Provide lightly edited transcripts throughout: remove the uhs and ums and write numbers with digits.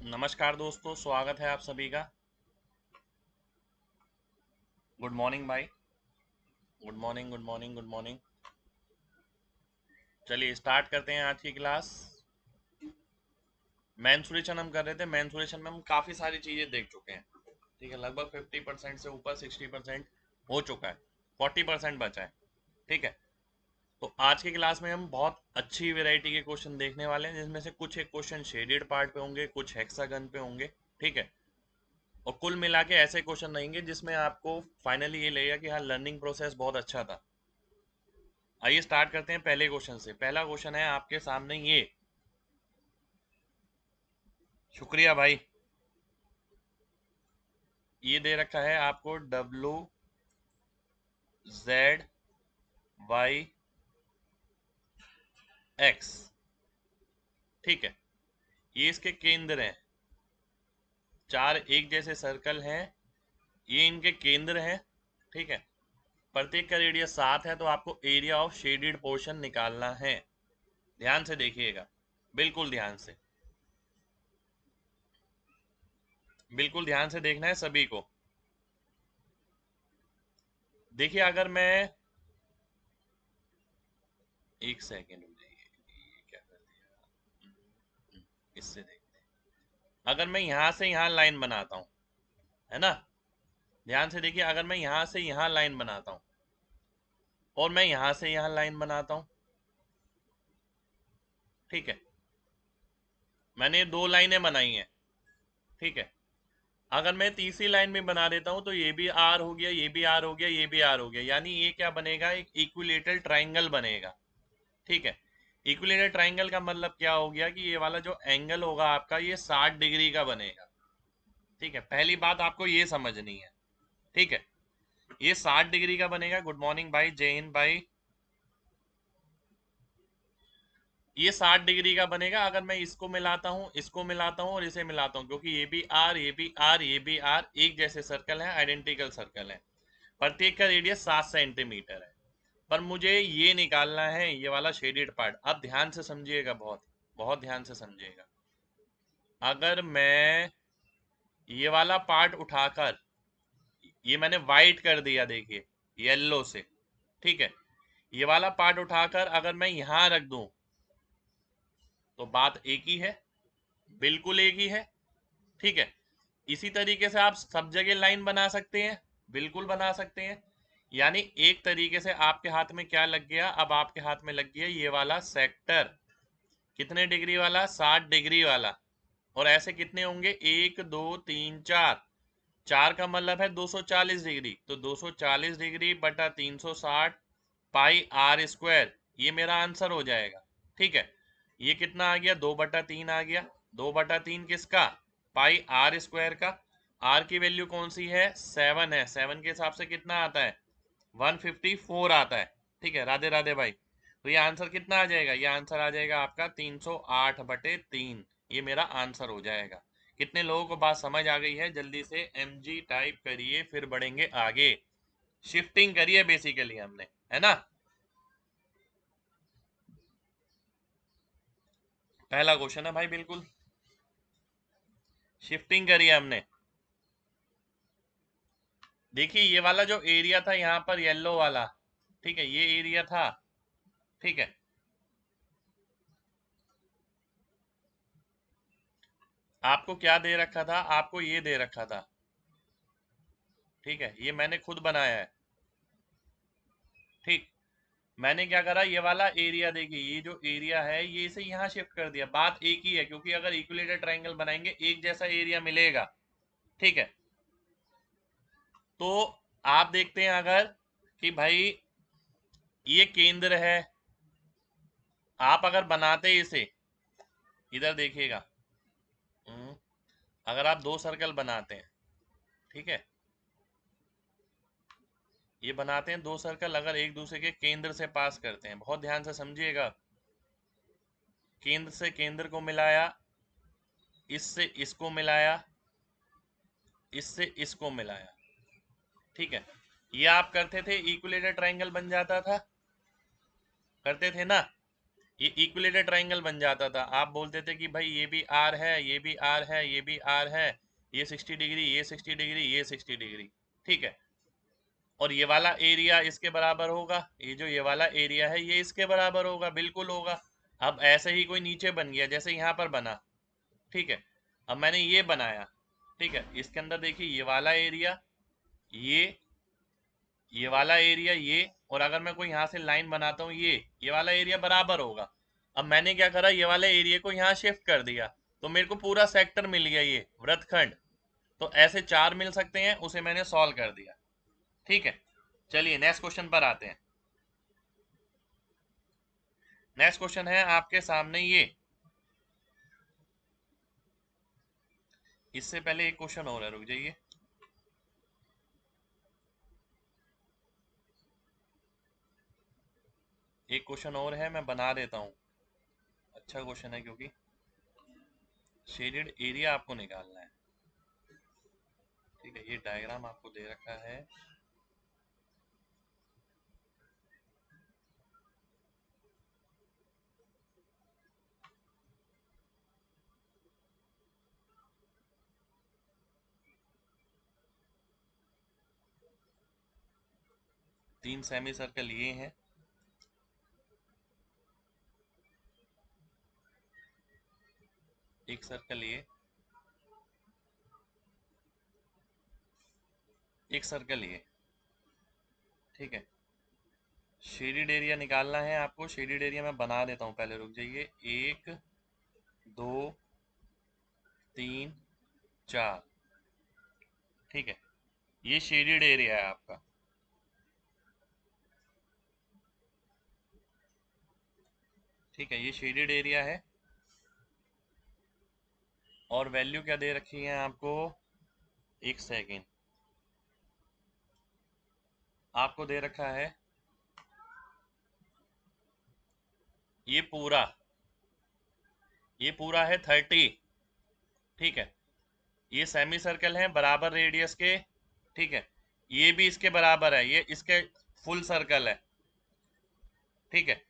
नमस्कार दोस्तों, स्वागत है आप सभी का। गुड मॉर्निंग भाई। Good morning, good morning, good morning. चलिए स्टार्ट करते हैं आज की क्लास। मेंसुरेशन हम कर रहे थे। मेंसुरेशन में हम काफ़ी सारी चीज़ें देख चुके हैं। ठीक है, लगभग 50% से ऊपर 60% हो चुका है। 40% बचा है। ठीक है, तो आज की क्लास में हम बहुत अच्छी वैरायटी के क्वेश्चन देखने वाले हैं, जिसमें से कुछ एक क्वेश्चन शेडेड पार्ट पे होंगे, कुछ हेक्सागन पे होंगे। ठीक है, और कुल मिला के ऐसे क्वेश्चन रहेंगे जिसमें आपको फाइनली ये लगेगा कि हाँ, लर्निंग प्रोसेस बहुत अच्छा था। आइए स्टार्ट करते हैं पहले क्वेश्चन से। पहला क्वेश्चन है आपके सामने ये। शुक्रिया भाई। ये दे रखा है आपको WZYX। ठीक है, ये इसके केंद्र हैं। चार एक जैसे सर्कल हैं, ये इनके केंद्र हैं। ठीक है, प्रत्येक का रेडियस 7 है, तो आपको एरिया ऑफ शेडेड पोर्शन निकालना है। ध्यान से देखिएगा, बिल्कुल ध्यान से, बिल्कुल ध्यान से देखना है सभी को। देखिए, अगर मैं एक सेकेंड हो जाइए, ये क्या कर दिया, इससे देखते हैं। अगर मैं यहां से यहां लाइन बनाता हूं, है ना, ध्यान से देखिए, अगर मैं यहां से यहां लाइन बनाता हूं और मैं यहां से यहां लाइन बनाता हूं, ठीक है, मैंने दो लाइनें बनाई हैं। ठीक है, अगर मैं तीसरी लाइन में बना देता हूं तो ये भी आर हो गया, ये भी आर हो गया, ये भी आर हो गया, यानी ये क्या बनेगा, एक इक्विलेटरल ट्राइंगल बनेगा। ठीक है, इक्विलेटरल ट्राइंगल का मतलब क्या हो गया कि ये वाला जो एंगल होगा आपका, ये 60 डिग्री का बनेगा। ठीक है, पहली बात आपको ये समझनी है। ठीक है, ये 60 डिग्री का बनेगा। गुड मॉर्निंग भाई, जय हिंद भाई। ये 60 डिग्री का बनेगा अगर मैं इसको मिलाता हूँ, इसको मिलाता हूँ और इसे मिलाता हूँ, क्योंकि ये भी आर, ये भी आर, ये भी आर, एक जैसे सर्कल हैं, आइडेंटिकल सर्कल हैं। प्रत्येक का रेडियस 7 सेंटीमीटर है। पर मुझे ये निकालना है, ये वाला शेडेड पार्ट। अब ध्यान से समझिएगा, बहुत बहुत ध्यान से समझिएगा। अगर मैं ये वाला पार्ट उठाकर, ये मैंने वाइट कर दिया, देखिए, येलो से। ठीक है, ये वाला पार्ट उठाकर अगर मैं यहां रख दूं तो बात एक ही है, बिल्कुल एक ही है। ठीक है, इसी तरीके से आप सब जगह लाइन बना सकते हैं, बिल्कुल बना सकते हैं। यानी एक तरीके से आपके हाथ में क्या लग गया, अब आपके हाथ में लग गया ये वाला सेक्टर। कितने डिग्री वाला, 60 डिग्री वाला। और ऐसे कितने होंगे, एक दो तीन चार। चार का मतलब है 240 डिग्री, तो 240 डिग्री बटा 360 पाई आर स्क्वायर, ये मेरा आंसर हो जाएगा। ठीक है, ये कितना आ गया, 2/3 आ गया। 2/3 किसका, पाई आर स्क्वायर का। आर की वैल्यू कौन सी है, 7 है। 7 के हिसाब से कितना आता है, 154 आता है। ठीक है, राधे राधे भाई। तो ये आंसर कितना आ जाएगा, ये आंसर आ जाएगा आपका 308/3। ये मेरा आंसर हो जाएगा। कितने लोगों को बात समझ आ गई है, जल्दी से mg टाइप करिए, फिर बढ़ेंगे आगे। शिफ्टिंग करिए बेसिकली हमने, है ना। पहला क्वेश्चन है भाई, बिल्कुल शिफ्टिंग करिए हमने। देखिए, ये वाला जो एरिया था यहाँ पर, येलो वाला, ठीक है, ये एरिया था। ठीक है, आपको क्या दे रखा था, आपको ये दे रखा था। ठीक है, ये मैंने खुद बनाया है। ठीक, मैंने क्या करा, ये वाला एरिया देखिए, ये जो एरिया है ये इसे यहाँ शिफ्ट कर दिया। बात एक ही है, क्योंकि अगर इक्विलेटरल ट्रायंगल बनाएंगे एक जैसा एरिया मिलेगा। ठीक है, तो आप देखते हैं अगर कि भाई ये केंद्र है, आप अगर बनाते इसे, इधर देखिएगा, अगर आप दो सर्कल बनाते हैं, ठीक है, ये बनाते हैं दो सर्कल, अगर एक दूसरे के केंद्र से पास करते हैं, बहुत ध्यान से समझिएगा। केंद्र से केंद्र को मिलाया, इससे इसको मिलाया, इससे इसको मिलाया। ठीक है, ये आप करते थे, इक्विलेटरल ट्रायंगल बन जाता था, करते थे ना। ये इक्विलेटरल ट्राइंगल बन जाता था। आप बोलते थे कि भाई ये भी आर है, ये भी आर है, ये भी आर है, ये 60 डिग्री, ये 60 डिग्री, ये 60 डिग्री, ठीक है। और ये वाला एरिया इसके बराबर होगा, ये जो ये वाला एरिया है ये इसके बराबर होगा, बिल्कुल होगा। अब ऐसे ही कोई नीचे बन गया, जैसे यहाँ पर बना, ठीक है। अब मैंने ये बनाया, ठीक है। इसके अंदर देखिए ये वाला एरिया, ये वाला एरिया, ये, और अगर मैं कोई यहाँ से लाइन बनाता हूँ, ये वाला एरिया बराबर होगा। अब मैंने क्या करा, ये वाले एरिया को यहाँ शिफ्ट कर दिया, तो मेरे को पूरा सेक्टर मिल गया, ये वृत्तखंड। तो ऐसे 4 मिल सकते हैं, उसे मैंने सॉल्व कर दिया, ठीक है। चलिए नेक्स्ट क्वेश्चन पर आते हैं। नेक्स्ट क्वेश्चन है आपके सामने ये। इससे पहले एक क्वेश्चन और है, रुक जाइए। एक क्वेश्चन और है, मैं बना देता हूँ। अच्छा क्वेश्चन है, क्योंकि शेडेड एरिया आपको निकालना है, ठीक है। ये डायग्राम आपको दे रखा है, तीन सेमी सर्कल ये हैं, एक सर्कल ये, एक सर्कल ये, ठीक है। शेडेड एरिया निकालना है आपको। शेडेड एरिया मैं बना देता हूँ पहले, रुक जाइए। 1 2 3 4, ठीक है। ये शेडेड एरिया है आपका, ठीक है। ये शेडेड एरिया है, और वैल्यू क्या दे रखी है आपको, एक सेकेंड। आपको दे रखा है ये पूरा, ये पूरा है 30, ठीक है। ये सेमी सर्कल है बराबर रेडियस के, ठीक है। ये भी इसके बराबर है, ये इसके फुल सर्कल है, ठीक है।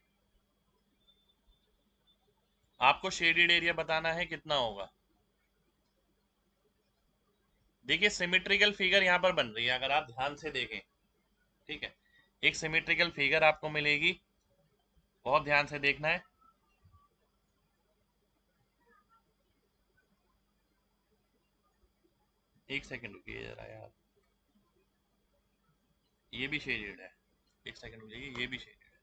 आपको शेडेड एरिया बताना है कितना होगा। देखिए सिमेट्रिकल फिगर यहाँ पर बन रही है, अगर आप ध्यान से देखें, ठीक है। एक सिमेट्रिकल फिगर आपको मिलेगी, बहुत ध्यान से देखना है। एक सेकंड रुकिए जरा यार, ये भी शेडेड है, एक सेकंड रुकिए, ये भी शेडेड है,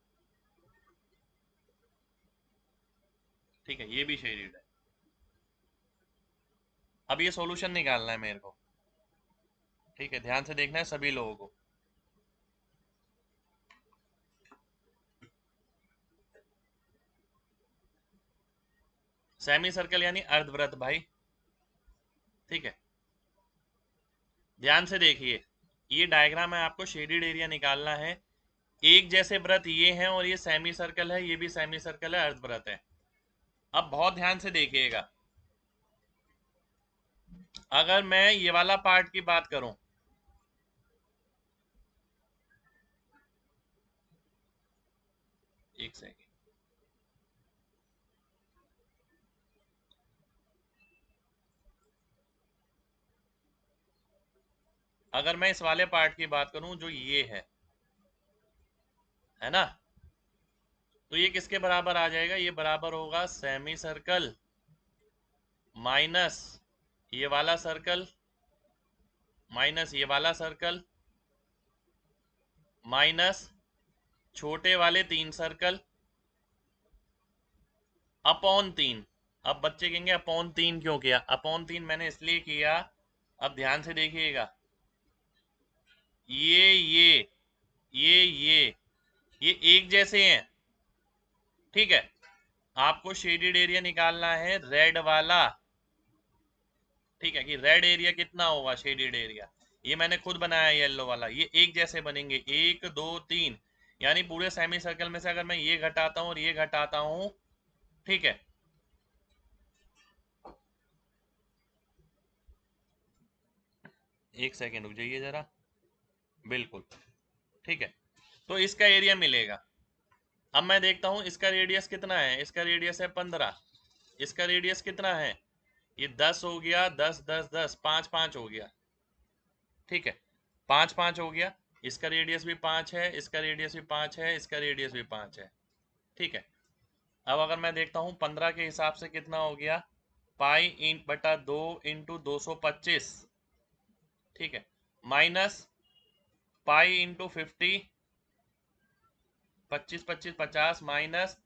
ठीक है। ये भी शेडेड है। अब ये सॉल्यूशन निकालना है मेरे को, ठीक है। ध्यान से देखना है सभी लोगों को। सेमी सर्कल यानी अर्धवृत्त भाई, ठीक है। ध्यान से देखिए, ये डायग्राम है, आपको शेडेड एरिया निकालना है। एक जैसे वृत्त ये हैं, और ये सेमी सर्कल है, ये भी सेमी सर्कल है, अर्धवृत्त है। अब बहुत ध्यान से देखिएगा, अगर मैं ये वाला पार्ट की बात करूं, एक सेकेंड, अगर मैं इस वाले पार्ट की बात करूं जो ये है ना, तो ये किसके बराबर आ जाएगा, ये बराबर होगा सेमी सर्कल माइनस ये वाला सर्कल, माइनस ये वाला सर्कल, माइनस छोटे वाले 3 सर्कल, अपॉन 3। अब बच्चे कहेंगे अपॉन 3 क्यों किया, अपॉन 3 मैंने इसलिए किया, अब ध्यान से देखिएगा, ये ये एक जैसे हैं, ठीक है। आपको शेडेड एरिया निकालना है रेड वाला, ठीक है, कि रेड एरिया कितना होगा शेडेड एरिया। ये मैंने खुद बनाया येलो वाला, ये एक जैसे बनेंगे, 1 2 3, यानी पूरे सेमी सर्कल में से अगर मैं ये घटाता हूं और ये घटाता हूं, ठीक है। एक सेकेंड रुक जाइए जरा, बिल्कुल, ठीक है। तो इसका एरिया मिलेगा, अब मैं देखता हूं इसका रेडियस कितना है, इसका रेडियस है 15, इसका रेडियस कितना है, ये 10 हो गया, 10 10 10, 5 5 हो गया, ठीक है, 5 5 हो गया, इसका रेडियस भी 5 है, इसका रेडियस भी 5 है, इसका रेडियस भी 5 है, ठीक है। अब अगर मैं देखता हूँ 15 के हिसाब से कितना हो गया, पाई इंट बटा 2 इंटू 225, ठीक है, minus pi into 50, 25 25 50, minus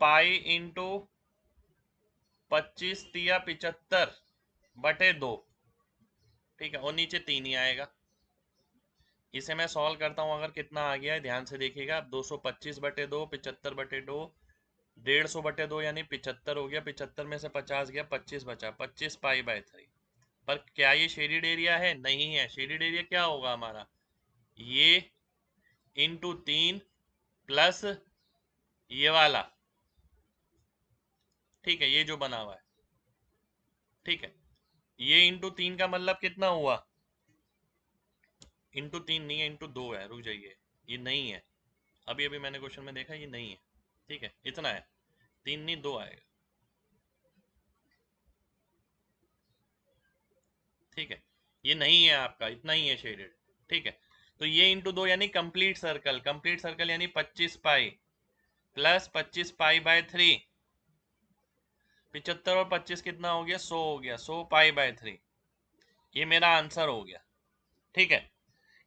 pi into 25 तिया 75 बटे 2, ठीक है, और नीचे 3 ही आएगा। इसे मैं सॉल्व करता हूँ, अगर कितना आ गया है ध्यान से देखिएगा, 225 बटे 2, 75 बटे 2, 150 बटे 2 यानी 75 हो गया, 75 में से 50 गया, 25 बचा, 25 पाई बाय 3। पर क्या ये शेडिड एरिया है? नहीं है। शेडिड एरिया क्या होगा हमारा, ये इंटू 3 प्लस ये वाला, ठीक है, ये जो बना हुआ है, ठीक है, ये इंटू 3 का मतलब कितना हुआ, इंटू 3 नहीं है, इंटू 2 है, रुक जाइए, ये नहीं है, अभी अभी मैंने क्वेश्चन में देखा ये नहीं है, ठीक है, इतना है, 3 नहीं 2 आएगा, ठीक है, ये नहीं है आपका, इतना ही है शेडेड, ठीक है। तो ये इंटू 2 यानी कंप्लीट सर्कल, कंप्लीट सर्कल यानी 25 पाई प्लस 25 पाई बाय 3, 75 और 25 कितना हो गया, 100 हो गया, 100 पाई बाय 3, ये मेरा आंसर हो गया, ठीक है।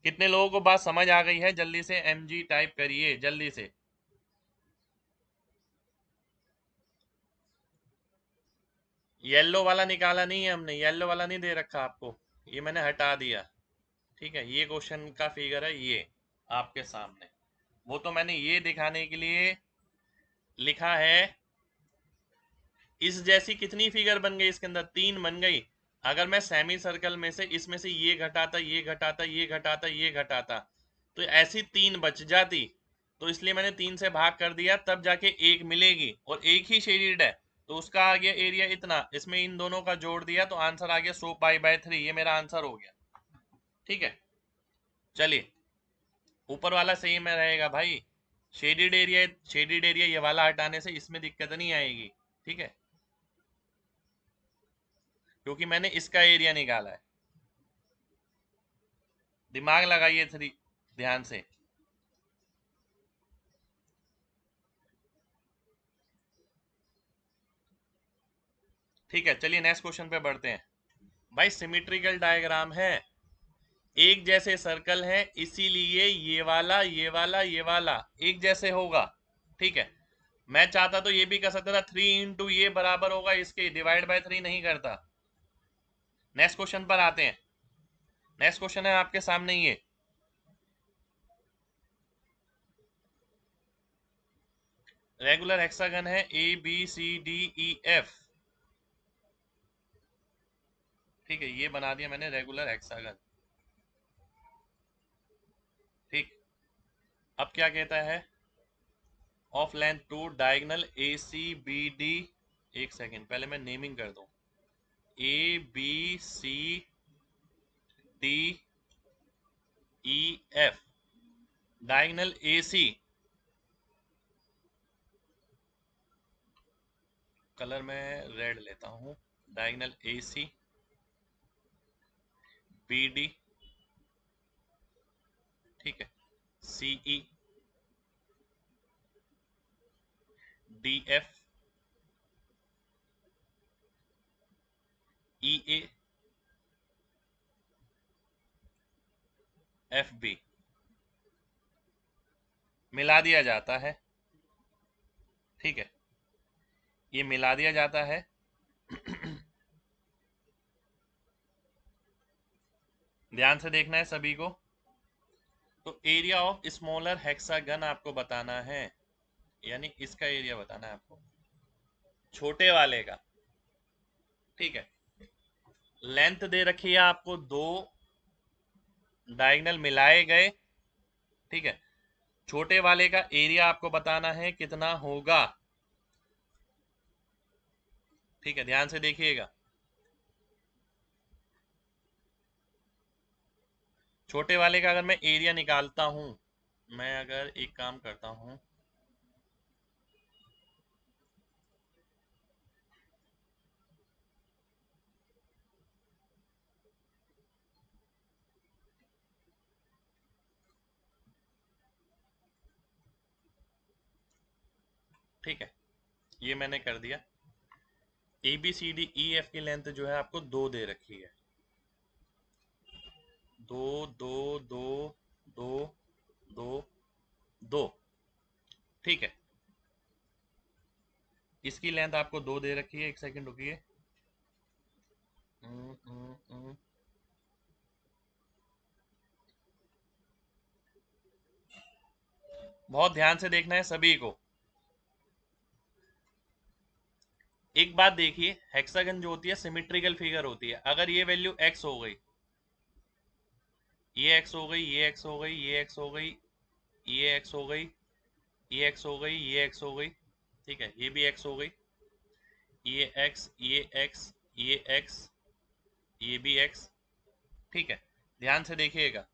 कितने लोगों को बात समझ आ गई है? जल्दी से mg टाइप करिए, जल्दी से। येलो वाला निकाला नहीं है हमने, येलो वाला नहीं दे रखा आपको, ये मैंने हटा दिया, ठीक है। ये क्वेश्चन का फिगर है ये आपके सामने, वो तो मैंने ये दिखाने के लिए लिखा है। इस जैसी कितनी फिगर बन गई इसके अंदर, 3 बन गई। अगर मैं सेमी सर्कल में से इसमें से ये घटाता, ये घटाता, ये घटाता, ये घटाता, तो ऐसी 3 बच जाती, तो इसलिए मैंने 3 से भाग कर दिया, तब जाके एक मिलेगी, और एक ही शेडिड है, तो उसका आ गया एरिया इतना, इसमें इन दोनों का जोड़ दिया तो आंसर आ गया 100 पाई बाय 3, ये मेरा आंसर हो गया, ठीक है। चलिए, ऊपर वाला सही में रहेगा भाई, शेडिड एरिया, शेडिड एरिया ये वाला हटाने से इसमें दिक्कत नहीं आएगी, ठीक है, क्योंकि मैंने इसका एरिया निकाला है। दिमाग लगाइए थ्री, ध्यान से। ठीक है, चलिए नेक्स्ट क्वेश्चन पे बढ़ते हैं। भाई सिमेट्रिकल डायग्राम है, एक जैसे सर्कल है, इसीलिए ये वाला ये वाला ये वाला एक जैसे होगा, ठीक है। मैं चाहता तो ये भी कर सकता था, 3 इंटू ये बराबर होगा इसके, डिवाइड बाय 3 नहीं करता। नेक्स्ट क्वेश्चन पर आते हैं। नेक्स्ट क्वेश्चन है आपके सामने ये, रेगुलर हेक्सागन है, ABCDEF, ठीक है, ये बना दिया मैंने रेगुलर हेक्सागन, ठीक। अब क्या कहता है, of length two diagonal ACBD, एक सेकेंड पहले मैं नेमिंग कर दूं, ABCDEF, डायगनल AC, कलर में रेड लेता हूं, डायगनल ACBD, ठीक है, CEDF, EAFB, मिला दिया जाता है, ठीक है, ये मिला दिया जाता है। ध्यान से देखना है सभी को। तो एरिया ऑफ स्मॉलर हेक्सागन आपको बताना है, यानी इसका एरिया बताना है आपको, छोटे वाले का, ठीक है। लेंथ दे रखी है आपको, 2 डायगोनल मिलाए गए, ठीक है। छोटे वाले का एरिया आपको बताना है कितना होगा, ठीक है, ध्यान से देखिएगा। छोटे वाले का अगर मैं एरिया निकालता हूं, मैं अगर एक काम करता हूँ, ठीक है, ये मैंने कर दिया। A B C D E F की लेंथ जो है आपको 2 दे रखी है, 2 2 2 2 2 2, ठीक है। इसकी लेंथ आपको 2 दे रखी है, एक सेकंड रुकिए। हम्म, हम्म, हम्म। बहुत ध्यान से देखना है सभी को। एक बात देखिए, हेक्सागन जो होती है सिमेट्रिकल फिगर होती है। अगर ये वैल्यू x हो गई, ये x हो गई, ये x हो गई, ये x हो गई, ये x हो गई, ये x हो गई, ये x हो गई, ठीक है, ये भी x हो गई, ये x, ये x, ये x, ये भी x, ठीक है। ध्यान से देखिएगा,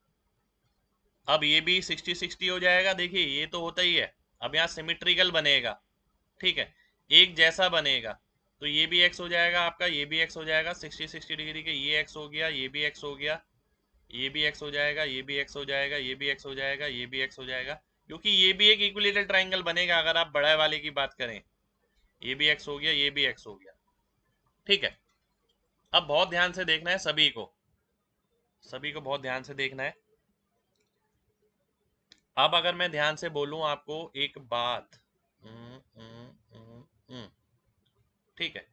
अब ये भी 60-60 हो जाएगा। देखिए ये तो होता ही है। अब यहाँ सिमेट्रिकल बनेगा, ठीक है, एक जैसा बनेगा। तो ये भी x हो जाएगा आपका, ये भी x हो जाएगा 60-60 डिग्री के, ये x हो गया, ये भी x हो गया, ये भी x हो जाएगा, ये भी x हो जाएगा, ये भी x हो जाएगा, ये भी x हो जाएगा, क्योंकि ये भी एक इक्विलेटरल ट्राइंगल बनेगा अगर आप बड़ा वाले की बात करें। ये भी x हो गया, ये भी x हो गया, ठीक है। अब बहुत ध्यान से देखना है सभी को, सभी को बहुत ध्यान से देखना है। अब अगर मैं ध्यान से बोलूं आपको एक बात, ठीक है,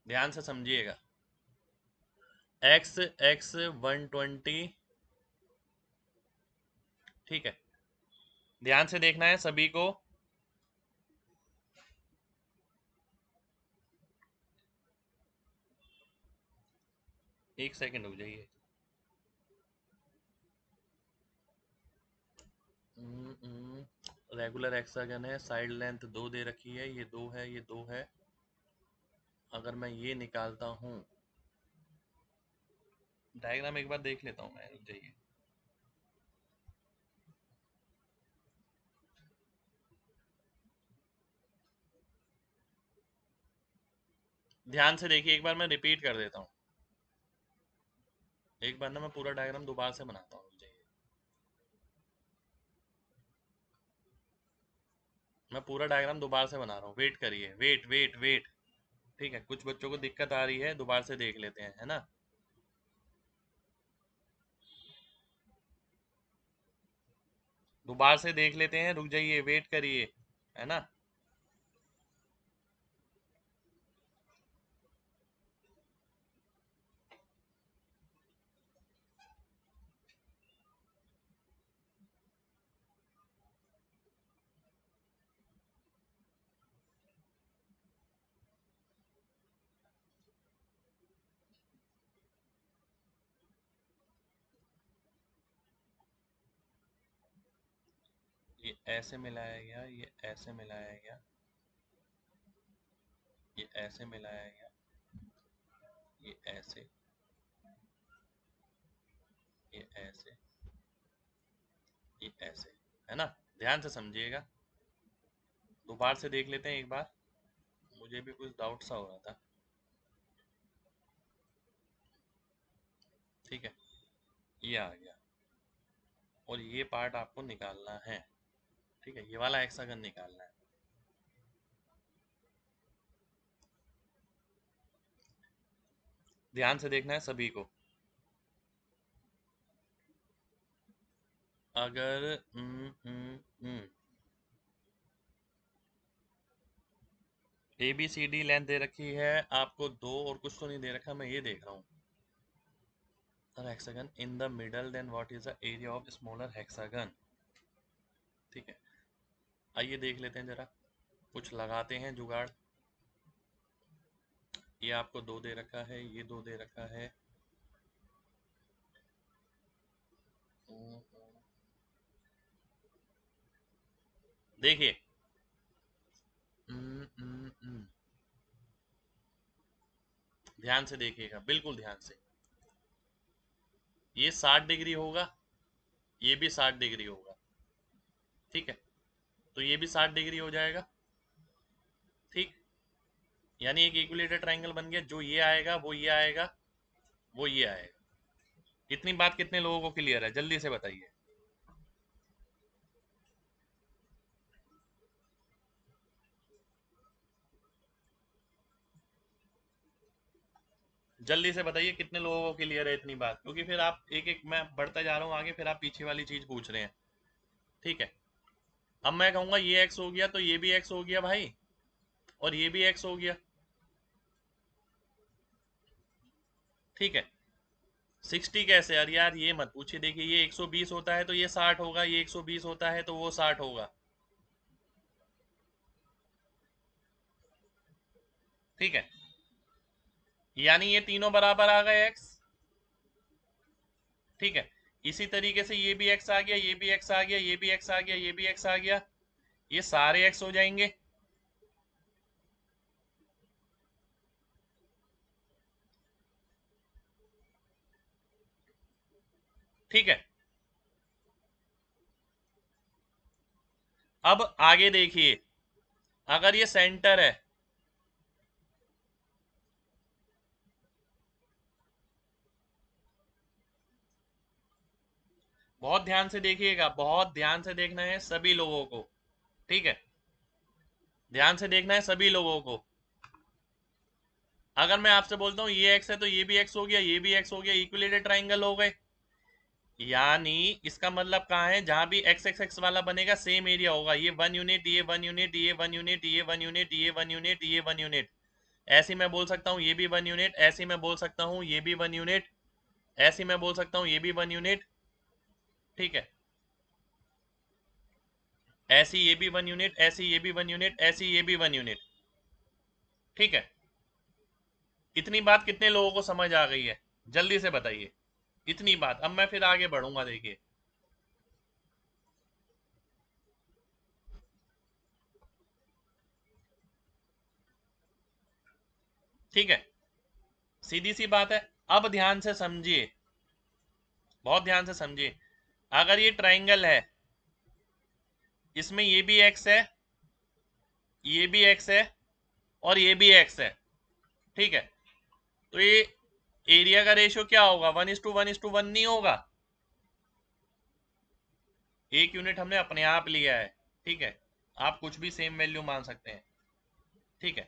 ध्यान से समझिएगा। x 120, ठीक है, ध्यान से देखना है सभी को। एक सेकंड रुक जाइए। रेगुलर हेक्सागन है, साइड लेंथ 2 दे रखी है, ये 2 है, ये 2 है। अगर मैं ये निकालता हूँ, डायग्राम एक बार देख लेता हूँ मैं, रुक जाइए। ध्यान से देखिए, एक बार मैं रिपीट कर देता हूँ। एक बार ना मैं पूरा डायग्राम दोबारा से बनाता हूँ, रुक जाइए। मैं पूरा डायग्राम दोबारा से बना रहा हूँ, वेट करिए, वेट वेट वेट, ठीक है। कुछ बच्चों को दिक्कत आ रही है, दोबारा से देख लेते हैं, है ना। दोबारा से देख लेते हैं, रुक जाइए, वेट करिए, है ना। ये ऐसे मिलाया गया, ये ऐसे मिलाया गया, ये ऐसे मिलाया गया, ये ऐसे, ये ऐसे, ये ऐसे, है ना। ध्यान से समझिएगा, दोबारा से देख लेते हैं एक बार, मुझे भी कुछ डाउट सा हो रहा था, ठीक है। ये आ गया, और ये पार्ट आपको निकालना है, ठीक है, ये वाला हेक्सागन निकालना है। ध्यान से देखना है सभी को। अगर A B C D length दे रखी है आपको 2, और कुछ तो नहीं दे रखा, मैं ये देख रहा हूँ। Hexagon in the middle, then what is the area of smaller hexagon, ठीक है। आइए देख लेते हैं जरा, कुछ लगाते हैं जुगाड़। ये आपको 2 दे रखा है, ये 2 दे रखा है, देखिए, ध्यान से देखिएगा, बिल्कुल ध्यान से। ये 60 डिग्री होगा, ये भी 60 डिग्री होगा। ठीक है, तो ये भी 60 डिग्री हो जाएगा। ठीक, यानी एक इक्विलेटर ट्राइंगल बन गया। जो ये आएगा वो ये आएगा, वो ये आएगा। इतनी बात कितने लोगों को क्लियर है, जल्दी से बताइए। जल्दी से बताइए कितने लोगों को क्लियर है इतनी बात, क्योंकि फिर आप एक एक, मैं बढ़ता जा रहा हूँ आगे, फिर आप पीछे वाली चीज पूछ रहे हैं। ठीक है, अब मैं कहूंगा ये एक्स हो गया तो ये भी एक्स हो गया भाई, और ये भी एक्स हो गया। ठीक है, 60 कैसे यार, ये मत पूछिए। देखिए ये 120 होता है तो ये 60 होगा, ये 120 होता है तो वो 60 होगा। ठीक है, यानी ये तीनों बराबर आ गए एक्स। ठीक है, इसी तरीके से ये भी एक्स आ गया, ये भी एक्स आ गया, ये भी एक्स आ गया, ये भी एक्स आ गया, ये सारे एक्स हो जाएंगे। ठीक है, अब आगे देखिए, अगर ये सेंटर है, बहुत ध्यान से देखिएगा, बहुत ध्यान से देखना है सभी लोगों को। ठीक है, ध्यान से देखना है सभी लोगों को। अगर मैं आपसे बोलता हूं ये एक्स है तो ये भी एक्स हो गया, ये भी एक्स हो गया, इक्विलेटरल ट्राइंगल हो गए। यानी इसका मतलब कहाँ है, जहां भी एक्स एक्स एक्स वाला बनेगा सेम एरिया होगा। ये 1 यूनिट, ये 1 यूनिट, ये 1 यूनिट, ये 1 यूनिट, ये 1 यूनिट, ये 1 यूनिट। ऐसे मैं बोल सकता हूँ ये भी 1 यूनिट, ऐसे मैं बोल सकता हूँ ये भी 1 यूनिट, ऐसे मैं बोल सकता हूँ ये भी 1 यूनिट। ठीक है, ऐसी ये भी 1 यूनिट, ऐसी ये भी 1 यूनिट, ऐसी ये भी 1 यूनिट। ठीक है, इतनी बात कितने लोगों को समझ आ गई है, जल्दी से बताइए। इतनी बात, अब मैं फिर आगे बढ़ूंगा, देखिए। ठीक है, सीधी सी बात है। अब ध्यान से समझिए, बहुत ध्यान से समझिए। अगर ये ट्राइंगल है, इसमें ये भी एक्स है, ये भी एक्स है, और ये भी एक्स है। ठीक है, तो ये एरिया का रेशियो क्या होगा, 1:1:1 नहीं होगा। एक यूनिट हमने अपने आप लिया है। ठीक है, आप कुछ भी सेम वैल्यू मान सकते हैं। ठीक है,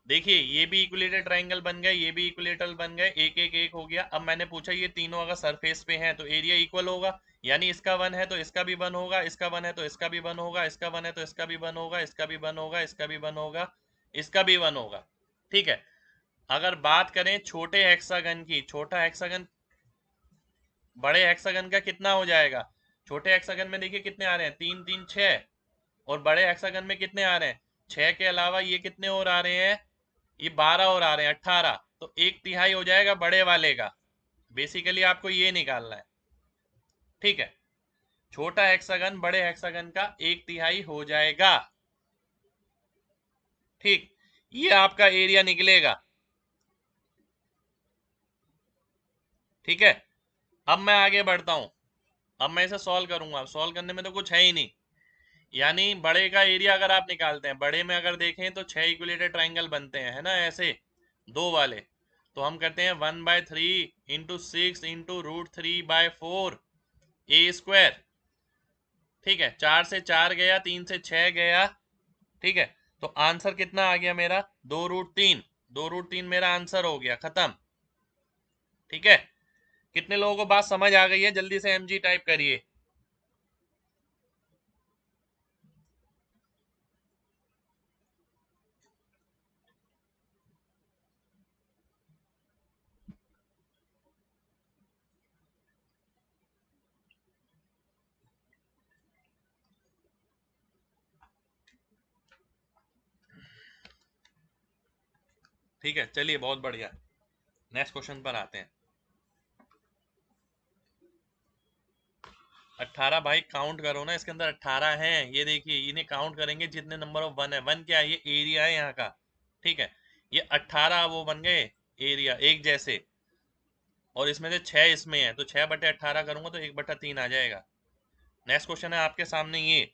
देखिए ये भी इक्विलेटरल ट्राइंगल बन गए, ये भी इक्विलेटरल बन गए, एक एक एक हो गया। अब मैंने पूछा ये तीनों अगर सरफेस पे हैं तो एरिया इक्वल होगा, यानी इसका 1 है तो इसका भी 1 होगा, इसका 1 है तो इसका भी 1 होगा, इसका 1 है तो इसका भी 1 होगा, इसका भी 1 होगा, इसका भी 1 होगा, इसका भी 1 होगा। ठीक है, अगर बात करें छोटे हेक्सागन की, छोटा हेक्सागन बड़े हेक्सागन का कितना हो जाएगा। छोटे हेक्सागन में देखिए कितने आ रहे हैं, 3 3 6, और बड़े हेक्सागन में कितने आ रहे हैं, 6 के अलावा ये कितने और आ रहे हैं, ये 12 और आ रहे हैं, 18। तो 1/3 हो जाएगा बड़े वाले का। बेसिकली आपको ये निकालना है। ठीक है, छोटा हेक्सागन बड़े हेक्सागन का 1/3 हो जाएगा। ठीक, ये आपका एरिया निकलेगा। ठीक है, अब मैं आगे बढ़ता हूं, अब मैं इसे सॉल्व करूंगा। सॉल्व करने में तो कुछ है ही नहीं। यानी बड़े का एरिया अगर आप निकालते हैं, बड़े में अगर देखें तो 6 इक्विलेटरल ट्राइंगल बनते हैं, है ना, ऐसे दो वाले। तो हम करते हैं 1/3 इंटू 6 इंटू √3/4 ए स्क्वायर। ठीक है, 4 से 4 गया, 3 से 6 गया। ठीक है, तो आंसर कितना आ गया मेरा, 2√3। 2√3 मेरा आंसर हो गया, खत्म। ठीक है, कितने लोगों को बात समझ आ गई है, जल्दी से एमजी टाइप करिए। ठीक है, चलिए बहुत बढ़िया, नेक्स्ट क्वेश्चन पर आते हैं। 18 भाई काउंट करो ना, इसके अंदर 18 हैं, ये देखिए इन्हें काउंट करेंगे जितने नंबर ऑफ 1 है। 1 क्या है, ये एरिया है यहाँ का। ठीक है, ये 18 वो बन गए एरिया एक जैसे। और इसमें से 6 इसमें है, तो 6/18 करूंगा तो 1/3 आ जाएगा। नेक्स्ट क्वेश्चन है आपके सामने ये,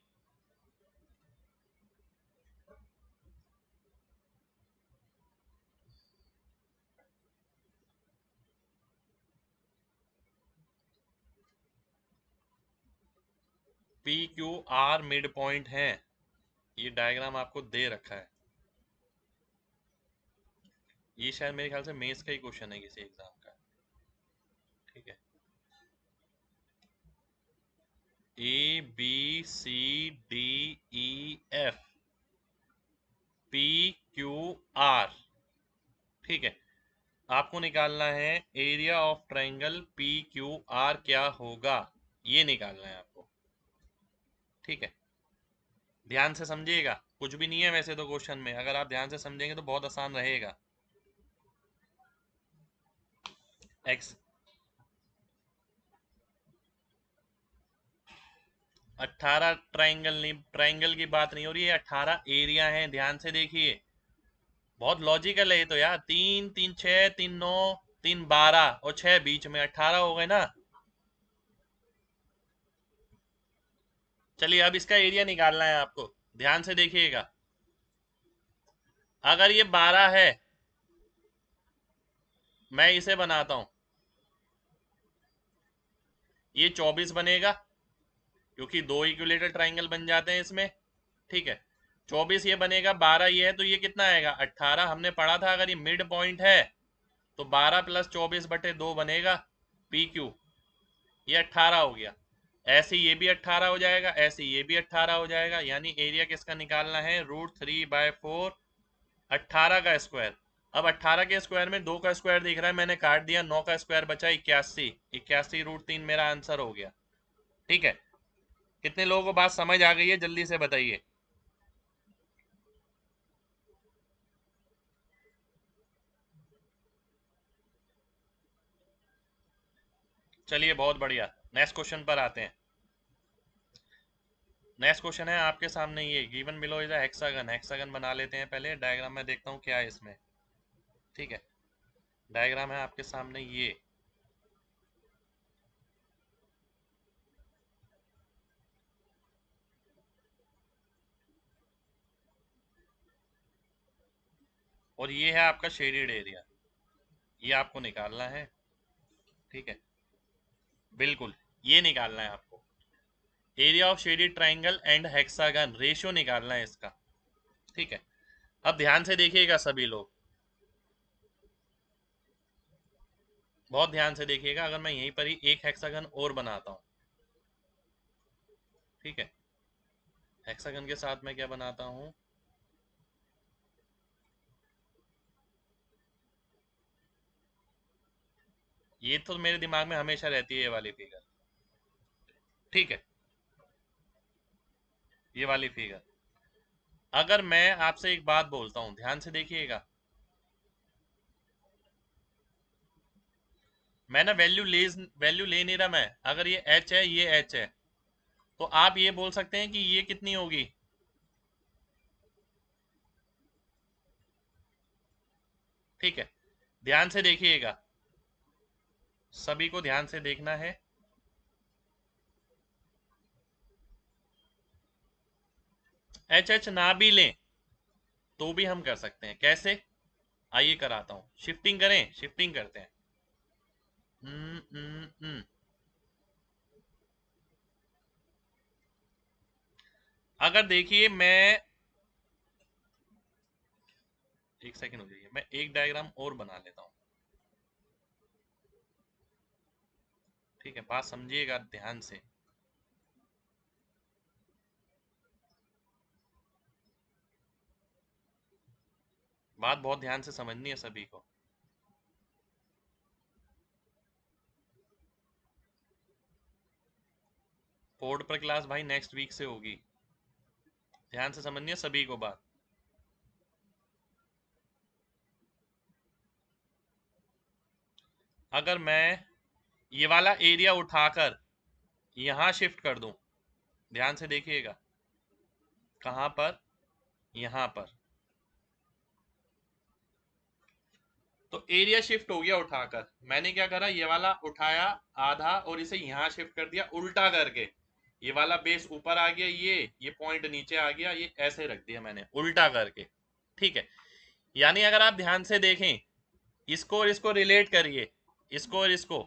P Q are mid point है। ये डायग्राम आपको दे रखा है, ये शायद मेरे ख्याल से मेंस का ही क्वेश्चन है किसी एग्जाम का। ठीक है, A B C D E F P Q R. ठीक है, आपको निकालना है area of triangle P Q R क्या होगा, ये निकालना है आपको। ठीक है, ध्यान से समझिएगा, कुछ भी नहीं है वैसे तो क्वेश्चन में, अगर आप ध्यान से समझेंगे तो बहुत आसान रहेगा। एक्स 18 ट्रायंगल नहीं, ट्रायंगल की बात नहीं हो रही है, 18 एरिया है, ध्यान से देखिए। बहुत लॉजिकल है ये तो यार, 3 3 6 3 9 3 12 और 6 बीच में 18 हो गए ना। चलिए अब इसका एरिया निकालना है आपको, ध्यान से देखिएगा। अगर ये 12 है, मैं इसे बनाता हूं, ये 24 बनेगा क्योंकि दो इक्विलेटरल ट्राइंगल बन जाते हैं इसमें। ठीक है, 24 ये बनेगा, 12 ये है, तो ये कितना आएगा 18। हमने पढ़ा था अगर ये मिड पॉइंट है तो 12 + 24/2 बनेगा पी क्यू, ये 18 हो गया। ऐसे ये भी 18 हो जाएगा, ऐसे ये भी 18 हो जाएगा, यानी एरिया किसका निकालना है, √3/4 18 का स्क्वायर। अब 18 के स्क्वायर में 2 का स्क्वायर दिख रहा है, मैंने काट दिया, 9 का स्क्वायर बचा 81, 81√3 मेरा आंसर हो गया। ठीक है, कितने लोगों को बात समझ आ गई है, जल्दी से बताइए। चलिए बहुत बढ़िया, नेक्स्ट क्वेश्चन पर आते हैं। नेक्स्ट क्वेश्चन है आपके सामने ये, given below is a hexagon. Hexagon बना लेते हैं पहले, डायग्राम में देखता हूँ क्या है इसमें। ठीक है, डायग्राम है आपके सामने ये, और ये है आपका शेडेड एरिया, ये आपको निकालना है। ठीक है, बिल्कुल ये निकालना है आपको, area of shaded triangle and hexagon ratio निकालना है इसका। ठीक है, अब ध्यान से देखिएगा सभी लोग, बहुत ध्यान से देखिएगा। अगर मैं यहीं पर ही एक हेक्सागन और बनाता हूं, ठीक है, हेक्सागन के साथ मैं क्या बनाता हूं, ये तो मेरे दिमाग में हमेशा रहती है ये वाली फिगर। ठीक है, ये वाली फिगर, अगर मैं आपसे एक बात बोलता हूं, ध्यान से देखिएगा, मैं ना वैल्यू ले नहीं रहा मैं, अगर ये h है ये h है, तो आप ये बोल सकते हैं कि ये कितनी होगी। ठीक है, ध्यान से देखिएगा, सभी को ध्यान से देखना है। एच ना भी लें तो भी हम कर सकते हैं, कैसे, आइए कराता हूं, शिफ्टिंग करें, शिफ्टिंग करते हैं। हम्म हम्म हम्म अगर देखिए मैं, एक सेकंड हो जाइए, मैं एक डायग्राम और बना लेता हूं। ठीक है, बात समझिएगा ध्यान से, बात बहुत ध्यान से समझनी है सभी को। बोर्ड पर क्लास भाई नेक्स्ट वीक से होगी, ध्यान से समझनी है सभी को बात। अगर मैं ये वाला एरिया उठाकर यहां शिफ्ट कर दूं, ध्यान से देखिएगा, कहां पर, यहां पर, तो एरिया शिफ्ट हो गया उठाकर, मैंने क्या करा, ये वाला उठाया आधा और इसे यहां शिफ्ट कर दिया उल्टा करके, ये वाला बेस ऊपर आ गया, ये पॉइंट नीचे आ गया, ये ऐसे रख दिया मैंने उल्टा करके। ठीक है, यानी अगर आप ध्यान से देखें, इसको और इसको रिलेट करिए, इसको और इसको,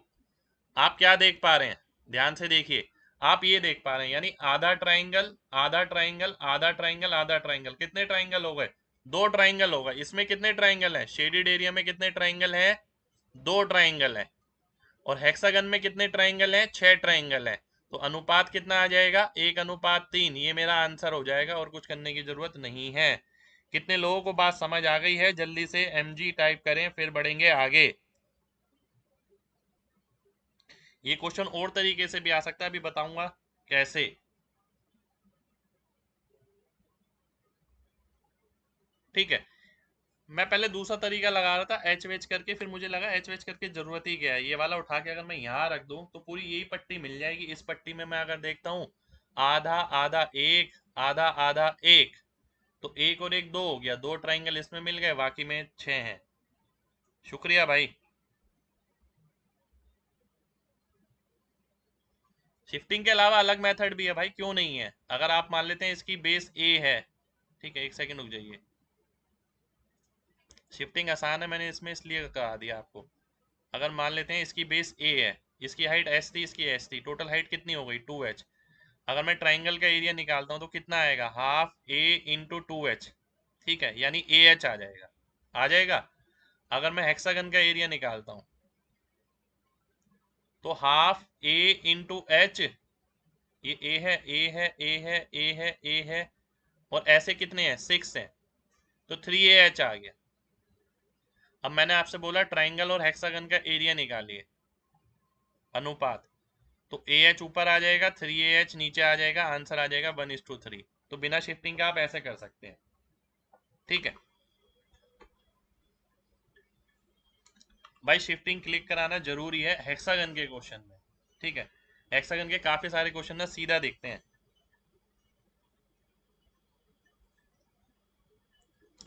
आप क्या देख पा रहे हैं, ध्यान से देखिए, आप ये देख पा रहे हैं, यानी आधा ट्राइंगल आधा ट्राइंगल आधा ट्राइंगल आधा ट्राइंगल, कितने ट्राइंगल हो गए, दो ट्राइंगल होगा। इसमें कितने ट्राइंगल हैं, शेडेड एरिया में कितने ट्राइंगल हैं, दो ट्राइंगल हैं। और हेक्सागन में कितने ट्राइंगल हैं, छह ट्राइंगल हैं। तो अनुपात कितना आ जाएगा, 1:3। ये मेरा आंसर हो जाएगा और कुछ करने की जरूरत नहीं है। कितने लोगों को बात समझ आ गई है, जल्दी से mg टाइप करें, फिर बढ़ेंगे आगे। ये क्वेश्चन और तरीके से भी आ सकता है, अभी बताऊंगा कैसे। ठीक है, मैं पहले दूसरा तरीका लगा रहा था एच वेच करके, फिर मुझे लगा एच वेच करके जरूरत ही क्या है, ये वाला उठा के अगर मैं यहाँ रख दूं तो पूरी यही पट्टी मिल जाएगी। इस पट्टी में मैं अगर देखता हूँ आधा आधा एक, आधा आधा एक, तो एक और एक दो हो गया, दो ट्राइंगल इसमें मिल गए, बाकी में छह हैं। शुक्रिया भाई। शिफ्टिंग के अलावा अलग मेथड भी है भाई, क्यों नहीं है। अगर आप मान लेते हैं इसकी बेस ए है, ठीक है, एक सेकंड रुक जाइए, शिफ्टिंग आसान है, मैंने इसमें इसलिए कहा दिया आपको। अगर मान लेते हैं इसकी बेस ए है, इसकी हाइट एस थी, इसकी एस थी, टोटल हाइट कितनी हो गई 2h। अगर मैं ट्राइंगल का एरिया निकालता हूँ तो कितना आएगा, हाफ ए इंटू 2h। ठीक है, यानी ए एच आ जाएगा, आ जाएगा। अगर मैं हेक्सागन का एरिया निकालता हूँ तो हाफ ए इंटू एच, ये ए है ए है ए है ए है ए है, और ऐसे कितने हैं, 6 हैं, तो 3ah आ गया। अब मैंने आपसे बोला ट्राइंगल और हेक्सागन का एरिया निकालिए, अनुपात, तो ए एच ऊपर आ जाएगा, 3ah नीचे आ जाएगा, आंसर आ जाएगा 1:3। तो बिना शिफ्टिंग का आप ऐसे कर सकते हैं। ठीक है भाई, शिफ्टिंग क्लिक कराना जरूरी है हेक्सागन के क्वेश्चन में। ठीक है, हेक्सागन के काफी सारे क्वेश्चन ना सीधा देखते हैं,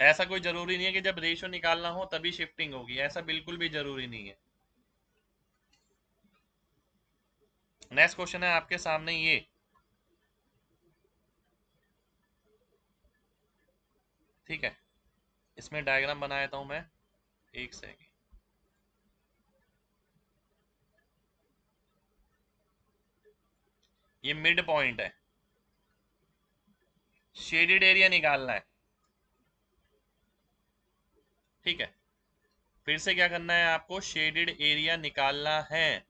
ऐसा कोई जरूरी नहीं है कि जब रेशियो निकालना हो तभी शिफ्टिंग होगी, ऐसा बिल्कुल भी जरूरी नहीं है। नेक्स्ट क्वेश्चन है आपके सामने ये, ठीक है, इसमें डायग्राम बना देता हूं मैं, एक सेकेंड। ये मिड पॉइंट है, शेडेड एरिया निकालना है। ठीक है, फिर से क्या करना है आपको, शेडेड एरिया निकालना है,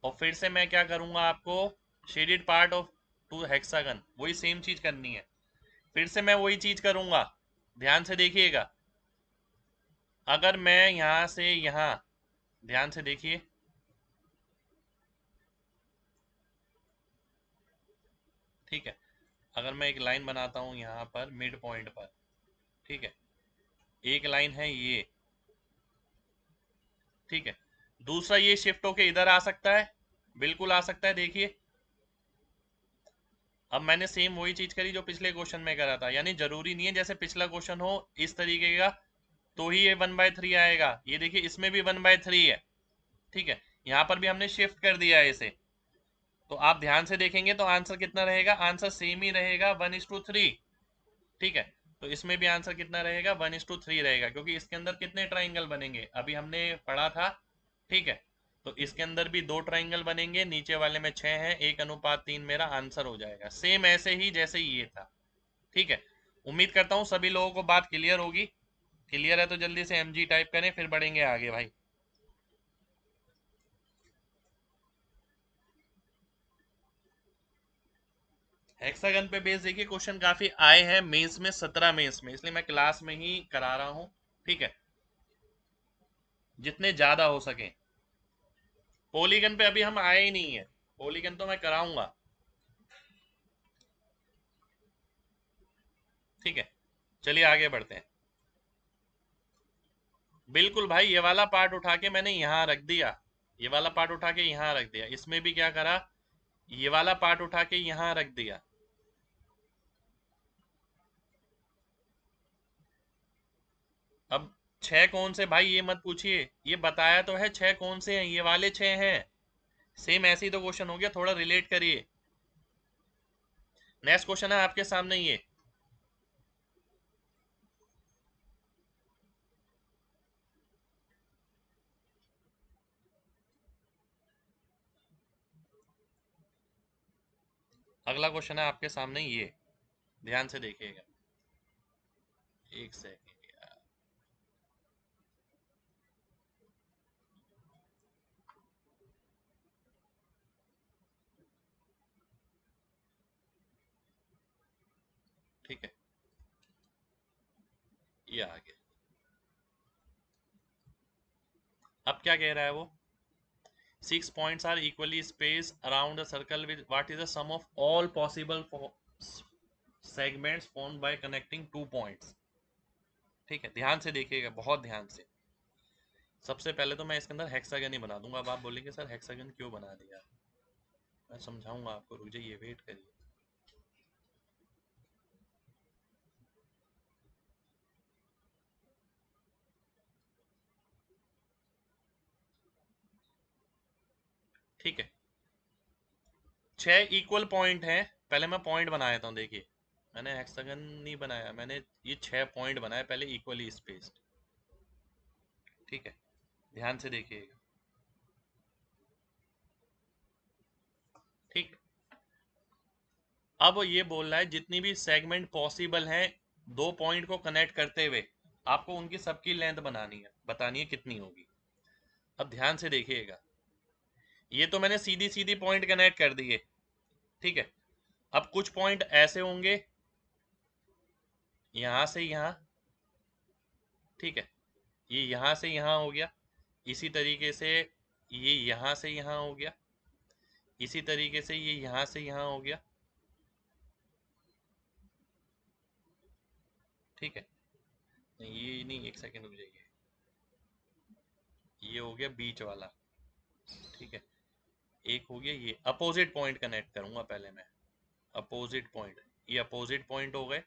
और फिर से मैं क्या करूंगा आपको, shaded part of two hexagon, वही सेम चीज करनी है। फिर से मैं वही चीज करूंगा, ध्यान से देखिएगा। अगर मैं यहां से यहां, ध्यान से देखिए, ठीक है, अगर मैं एक लाइन बनाता हूं यहां पर मिड पॉइंट पर, ठीक है, एक लाइन है ये, ठीक है, दूसरा ये शिफ्ट होके इधर आ सकता है, बिल्कुल आ सकता है, देखिए। अब मैंने सेम वही चीज करी जो पिछले क्वेश्चन में करा था, यानी जरूरी नहीं है जैसे पिछला क्वेश्चन हो इस तरीके का तो ही ये 1/3 आएगा। ये देखिए इसमें भी 1/3 है, ठीक है, यहाँ पर भी हमने शिफ्ट कर दिया है इसे, तो आप ध्यान से देखेंगे तो आंसर कितना रहेगा, आंसर सेम ही रहेगा, 1:3। ठीक है, तो इसमें भी आंसर कितना रहेगा, 1:3 रहेगा, क्योंकि इसके अंदर कितने ट्राइंगल बनेंगे अभी हमने पढ़ा था। ठीक है, तो इसके अंदर भी दो ट्राइंगल बनेंगे, नीचे वाले में 6 है, 1:3 मेरा आंसर हो जाएगा, सेम ऐसे ही जैसे ये था। ठीक है, उम्मीद करता हूँ सभी लोगों को बात क्लियर होगी। क्लियर है तो जल्दी से mg टाइप करें, फिर बढ़ेंगे आगे भाई। हेक्सागन पे बेस देखिए क्वेश्चन काफी आए हैं मेंस में, 17 मेंस में, इसलिए मैं क्लास में ही करा रहा हूँ। ठीक है, जितने ज्यादा हो सके। पॉलीगन पे अभी हम आए ही नहीं है, पॉलीगन तो मैं कराऊंगा। ठीक है, चलिए आगे बढ़ते हैं। बिल्कुल भाई, ये वाला पार्ट उठा के मैंने यहाँ रख दिया, ये वाला पार्ट उठा के यहाँ रख दिया, इसमें भी क्या करा, ये वाला पार्ट उठा के यहाँ रख दिया। अब छह कौन से भाई, ये मत पूछिए, ये बताया तो है छह कौन से हैं, ये वाले छह हैं। सेम ऐसे ही तो क्वेश्चन हो गया, थोड़ा रिलेट करिए। नेक्स्ट क्वेश्चन है आपके सामने ये। अगला क्वेश्चन है आपके सामने ये, ध्यान से देखिएगा। एक सेकेंड यार। ठीक है, ये आ गया। अब क्या कह रहा है वो, 6 points are equally spaced around a circle with what is the sum of all possible segments formed by connecting 2 points। ठीक है, ध्यान से देखिएगा, बहुत ध्यान से। सबसे पहले तो मैं इसके अंदर हेक्सागन ही बना दूंगा। अब आप बोलेंगे सर हेक्सागन क्यों बना दिया, मैं समझाऊंगा आपको, रुक जाइए, वेट करिए। ठीक है, 6 इक्वल पॉइंट हैं। पहले मैं पॉइंट बना देता हूँ, देखिए मैंने हेक्सागन नहीं बनाया, मैंने ये 6 पॉइंट बनाए पहले, इक्वली स्पेस्ड। ठीक है, ध्यान से देखिएगा। ठीक, अब वो ये बोल रहा है जितनी भी सेगमेंट पॉसिबल हैं 2 पॉइंट को कनेक्ट करते हुए, आपको उनकी सबकी लेंथ बनानी है, बतानी है कितनी होगी। अब ध्यान से देखिएगा, ये तो मैंने सीधी सीधी पॉइंट कनेक्ट कर दिए। ठीक है, अब कुछ पॉइंट ऐसे होंगे, यहां से यहां। ठीक है, ये यहां से यहां हो गया, इसी तरीके से ये यहां से यहां हो गया, इसी तरीके से ये यहां से यहां हो गया। ठीक है, नहीं ये नहीं, एक सेकेंड रुक जाइए, ये हो गया बीच वाला। ठीक है, एक हो गया, ये अपोजिट पॉइंट कनेक्ट करूंगा पहले मैं, अपोजिट पॉइंट, ये अपोजिट पॉइंट हो गए,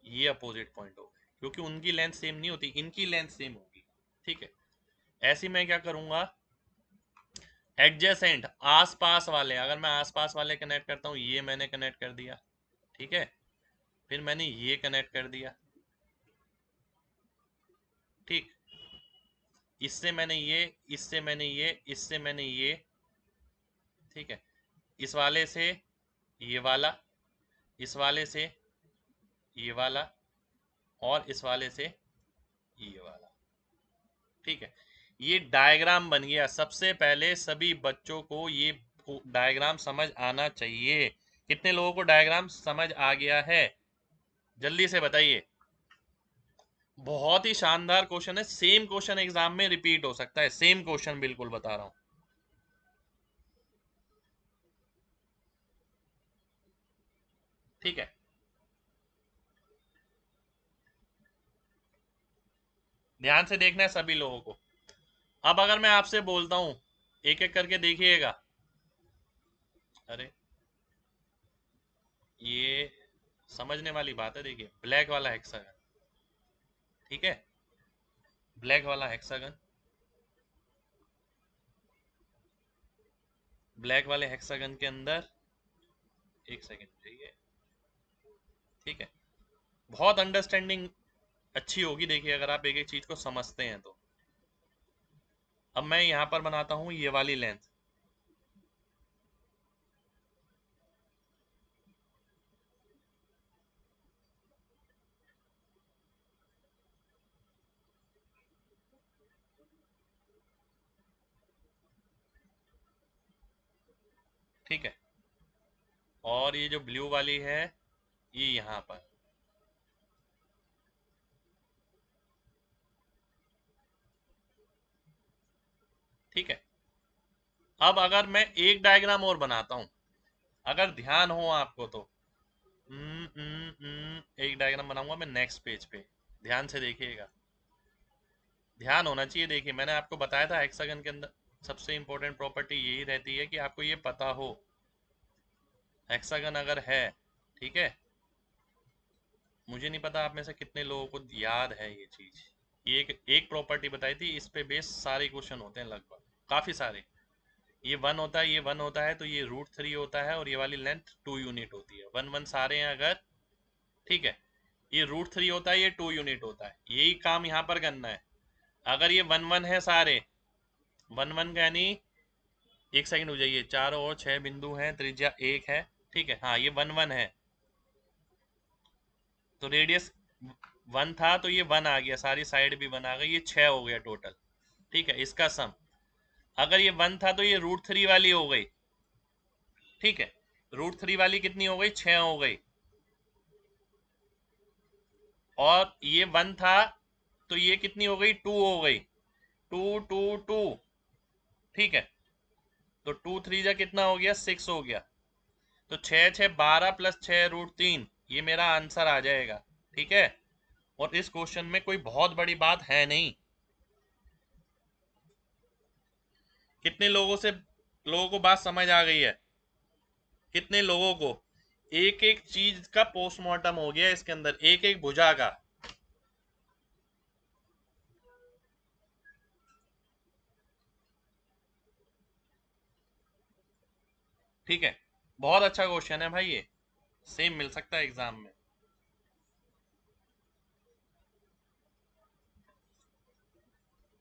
ये अपोजिट पॉइंट हो गए, क्योंकि उनकी लेंथ सेम नहीं होती, इनकी लेंथ सेम होगी। ठीक है, ऐसे मैं क्या करूंगा, एडजेसेंट आस पास वाले, अगर मैं आस पास वाले कनेक्ट करता हूँ, ये मैंने कनेक्ट कर दिया। ठीक है, फिर मैंने ये कनेक्ट कर दिया। ठीक, इससे मैंने ये, इससे मैंने ये, इससे मैंने ये। ठीक है, इस वाले से ये वाला, इस वाले से ये वाला, और इस वाले से ये वाला। ठीक है, ये डायग्राम बन गया। सबसे पहले सभी बच्चों को ये डायग्राम समझ आना चाहिए। कितने लोगों को डायग्राम समझ आ गया है, जल्दी से बताइए। बहुत ही शानदार क्वेश्चन है, सेम क्वेश्चन एग्जाम में रिपीट हो सकता है, सेम क्वेश्चन बिल्कुल बता रहा हूं। ठीक है, ध्यान से देखना है सभी लोगों को। अब अगर मैं आपसे बोलता हूं, एक एक करके देखिएगा। अरे ये समझने वाली बात है, देखिए ब्लैक वाला हेक्सागन। ठीक है, ब्लैक वाला हेक्सागन, ब्लैक वाले हेक्सागन के अंदर, एक सेकेंड चाहिए। ठीक है, बहुत अंडरस्टैंडिंग अच्छी होगी, देखिए अगर आप एक एक चीज को समझते हैं तो। अब मैं यहां पर बनाता हूं ये वाली लेंथ। ठीक है, और ये जो ब्लू वाली है, ये यहां पर। ठीक है, अब अगर मैं एक डायग्राम और बनाता हूं, अगर ध्यान हो आपको तो, एक डायग्राम बनाऊंगा मैं नेक्स्ट पेज पे, ध्यान से देखिएगा, ध्यान होना चाहिए। देखिए मैंने आपको बताया था हेक्सागन के अंदर सबसे इंपॉर्टेंट प्रॉपर्टी यही रहती है कि आपको ये पता हो हेक्सागन अगर है। ठीक है, मुझे नहीं पता आप में से कितने लोगों को याद है ये चीज। ये एक प्रॉपर्टी बताई थी, इस पे बेस सारे क्वेश्चन होते हैं लगभग, काफी सारे। ये वन होता है, ये वन होता है, तो ये √3 होता है, और ये वाली लेंथ 2 यूनिट होती है। वन वन सारे हैं अगर, ठीक है। ये √3 होता है, ये 2 यूनिट होता है, यही काम यहाँ पर करना है। अगर ये वन वन है सारे, वन वन यानी, एक सेकंड हो जाइए, 4 और 6 बिंदु हैं, त्रिज्या 1 है, ठीक है। हाँ, ये वन वन है, तो रेडियस 1 था, तो ये 1 आ गया, सारी साइड भी 1 आ गई, ये 6 हो गया टोटल, ठीक है। इसका सम, अगर ये 1 था तो ये √3 वाली हो गई, ठीक है। √3 वाली कितनी हो गई, 6 हो गई। और ये 1 था तो ये कितनी हो गई, 2 हो गई, 2 2 2, ठीक है। तो 2 3 जा कितना हो गया, 6 हो गया। तो 6 6 12 प्लस 6 √3, ये मेरा आंसर आ जाएगा, ठीक है। और इस क्वेश्चन में कोई बहुत बड़ी बात है नहीं। कितने लोगों को बात समझ आ गई है? कितने लोगों को? एक एक चीज का पोस्टमार्टम हो गया इसके अंदर, एक एक भुजा का। ठीक है, बहुत अच्छा क्वेश्चन है भाई, ये सेम मिल सकता है एग्जाम में।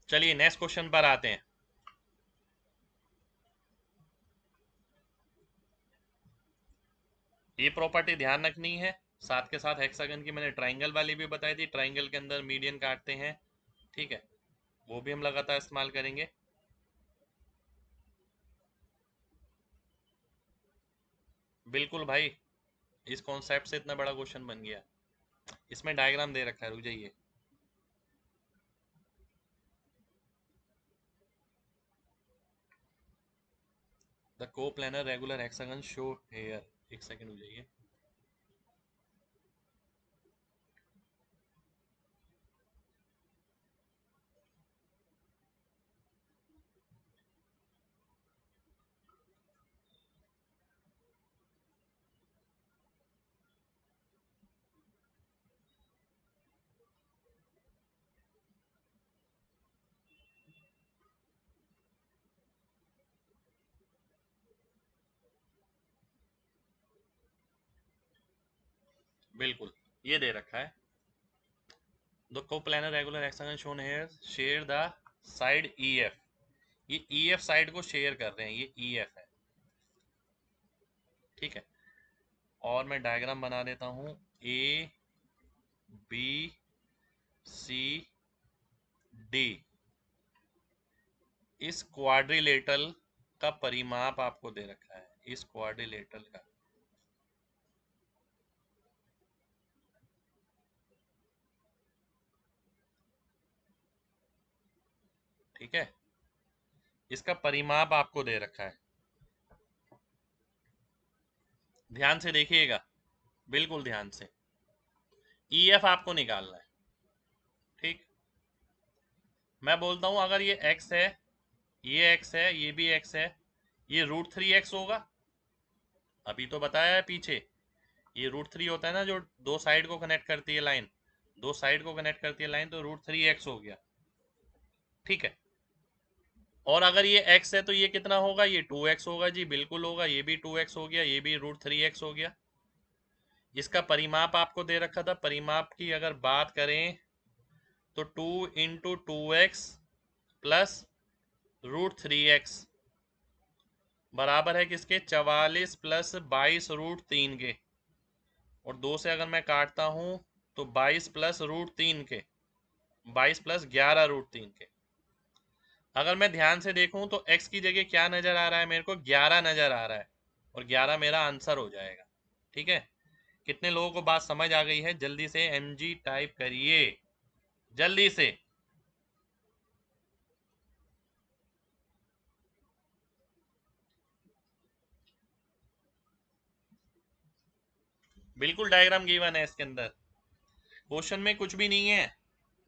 चलिए नेक्स्ट क्वेश्चन पर आते हैं। ये प्रॉपर्टी ध्यान रखनी है, साथ के साथ हेक्सागन की मैंने ट्राइंगल वाली भी बताई थी, ट्राइंगल के अंदर मीडियन काटते हैं, ठीक है, वो भी हम लगातार इस्तेमाल करेंगे। बिल्कुल भाई, इस कॉन्सेप्ट से इतना बड़ा क्वेश्चन बन गया। इसमें डायग्राम दे रखा है, रुक जाइए। The co-planar regular hexagon show here, एक सेकंड हो जाइए। बिल्कुल, ये दे रखा है। The co-planar regular hexagon shown here share the side EF, ये EF साइड को शेयर कर रहे हैं, ये EF है, ठीक है। और मैं डायग्राम बना देता हूँ, ABCD, इस क्वाड्रिलेटरल का परिमाप आपको दे रखा है, इस क्वाड्रिलेटरल का, ठीक है। इसका परिमाप आपको दे रखा है, ध्यान से देखिएगा, बिल्कुल ध्यान से। EF आपको निकालना है, ठीक। मैं बोलता हूं अगर ये x है, ये x है, ये भी x है, ये √3x होगा। अभी तो बताया है पीछे, ये √3 होता है ना, जो दो साइड को कनेक्ट करती है लाइन, दो साइड को कनेक्ट करती है लाइन, तो √3x हो गया, ठीक है। और अगर ये x है तो ये कितना होगा, ये 2x होगा जी, बिल्कुल होगा, ये भी 2x हो गया, ये भी √3x हो गया। इसका परिमाप आपको दे रखा था, परिमाप की अगर बात करें तो 2 इंटू 2x प्लस √3x बराबर है किसके, 44 प्लस 22 √3 के। और 2 से अगर मैं काटता हूं तो 22 प्लस √3 के, 22 प्लस 11 √3 के। अगर मैं ध्यान से देखूं तो x की जगह क्या नजर आ रहा है मेरे को, 11 नजर आ रहा है, और 11 मेरा आंसर हो जाएगा, ठीक है। कितने लोगों को बात समझ आ गई है? जल्दी से mg टाइप करिए, जल्दी से। बिल्कुल डायग्राम गिवन है इसके अंदर, क्वेश्चन में कुछ भी नहीं है,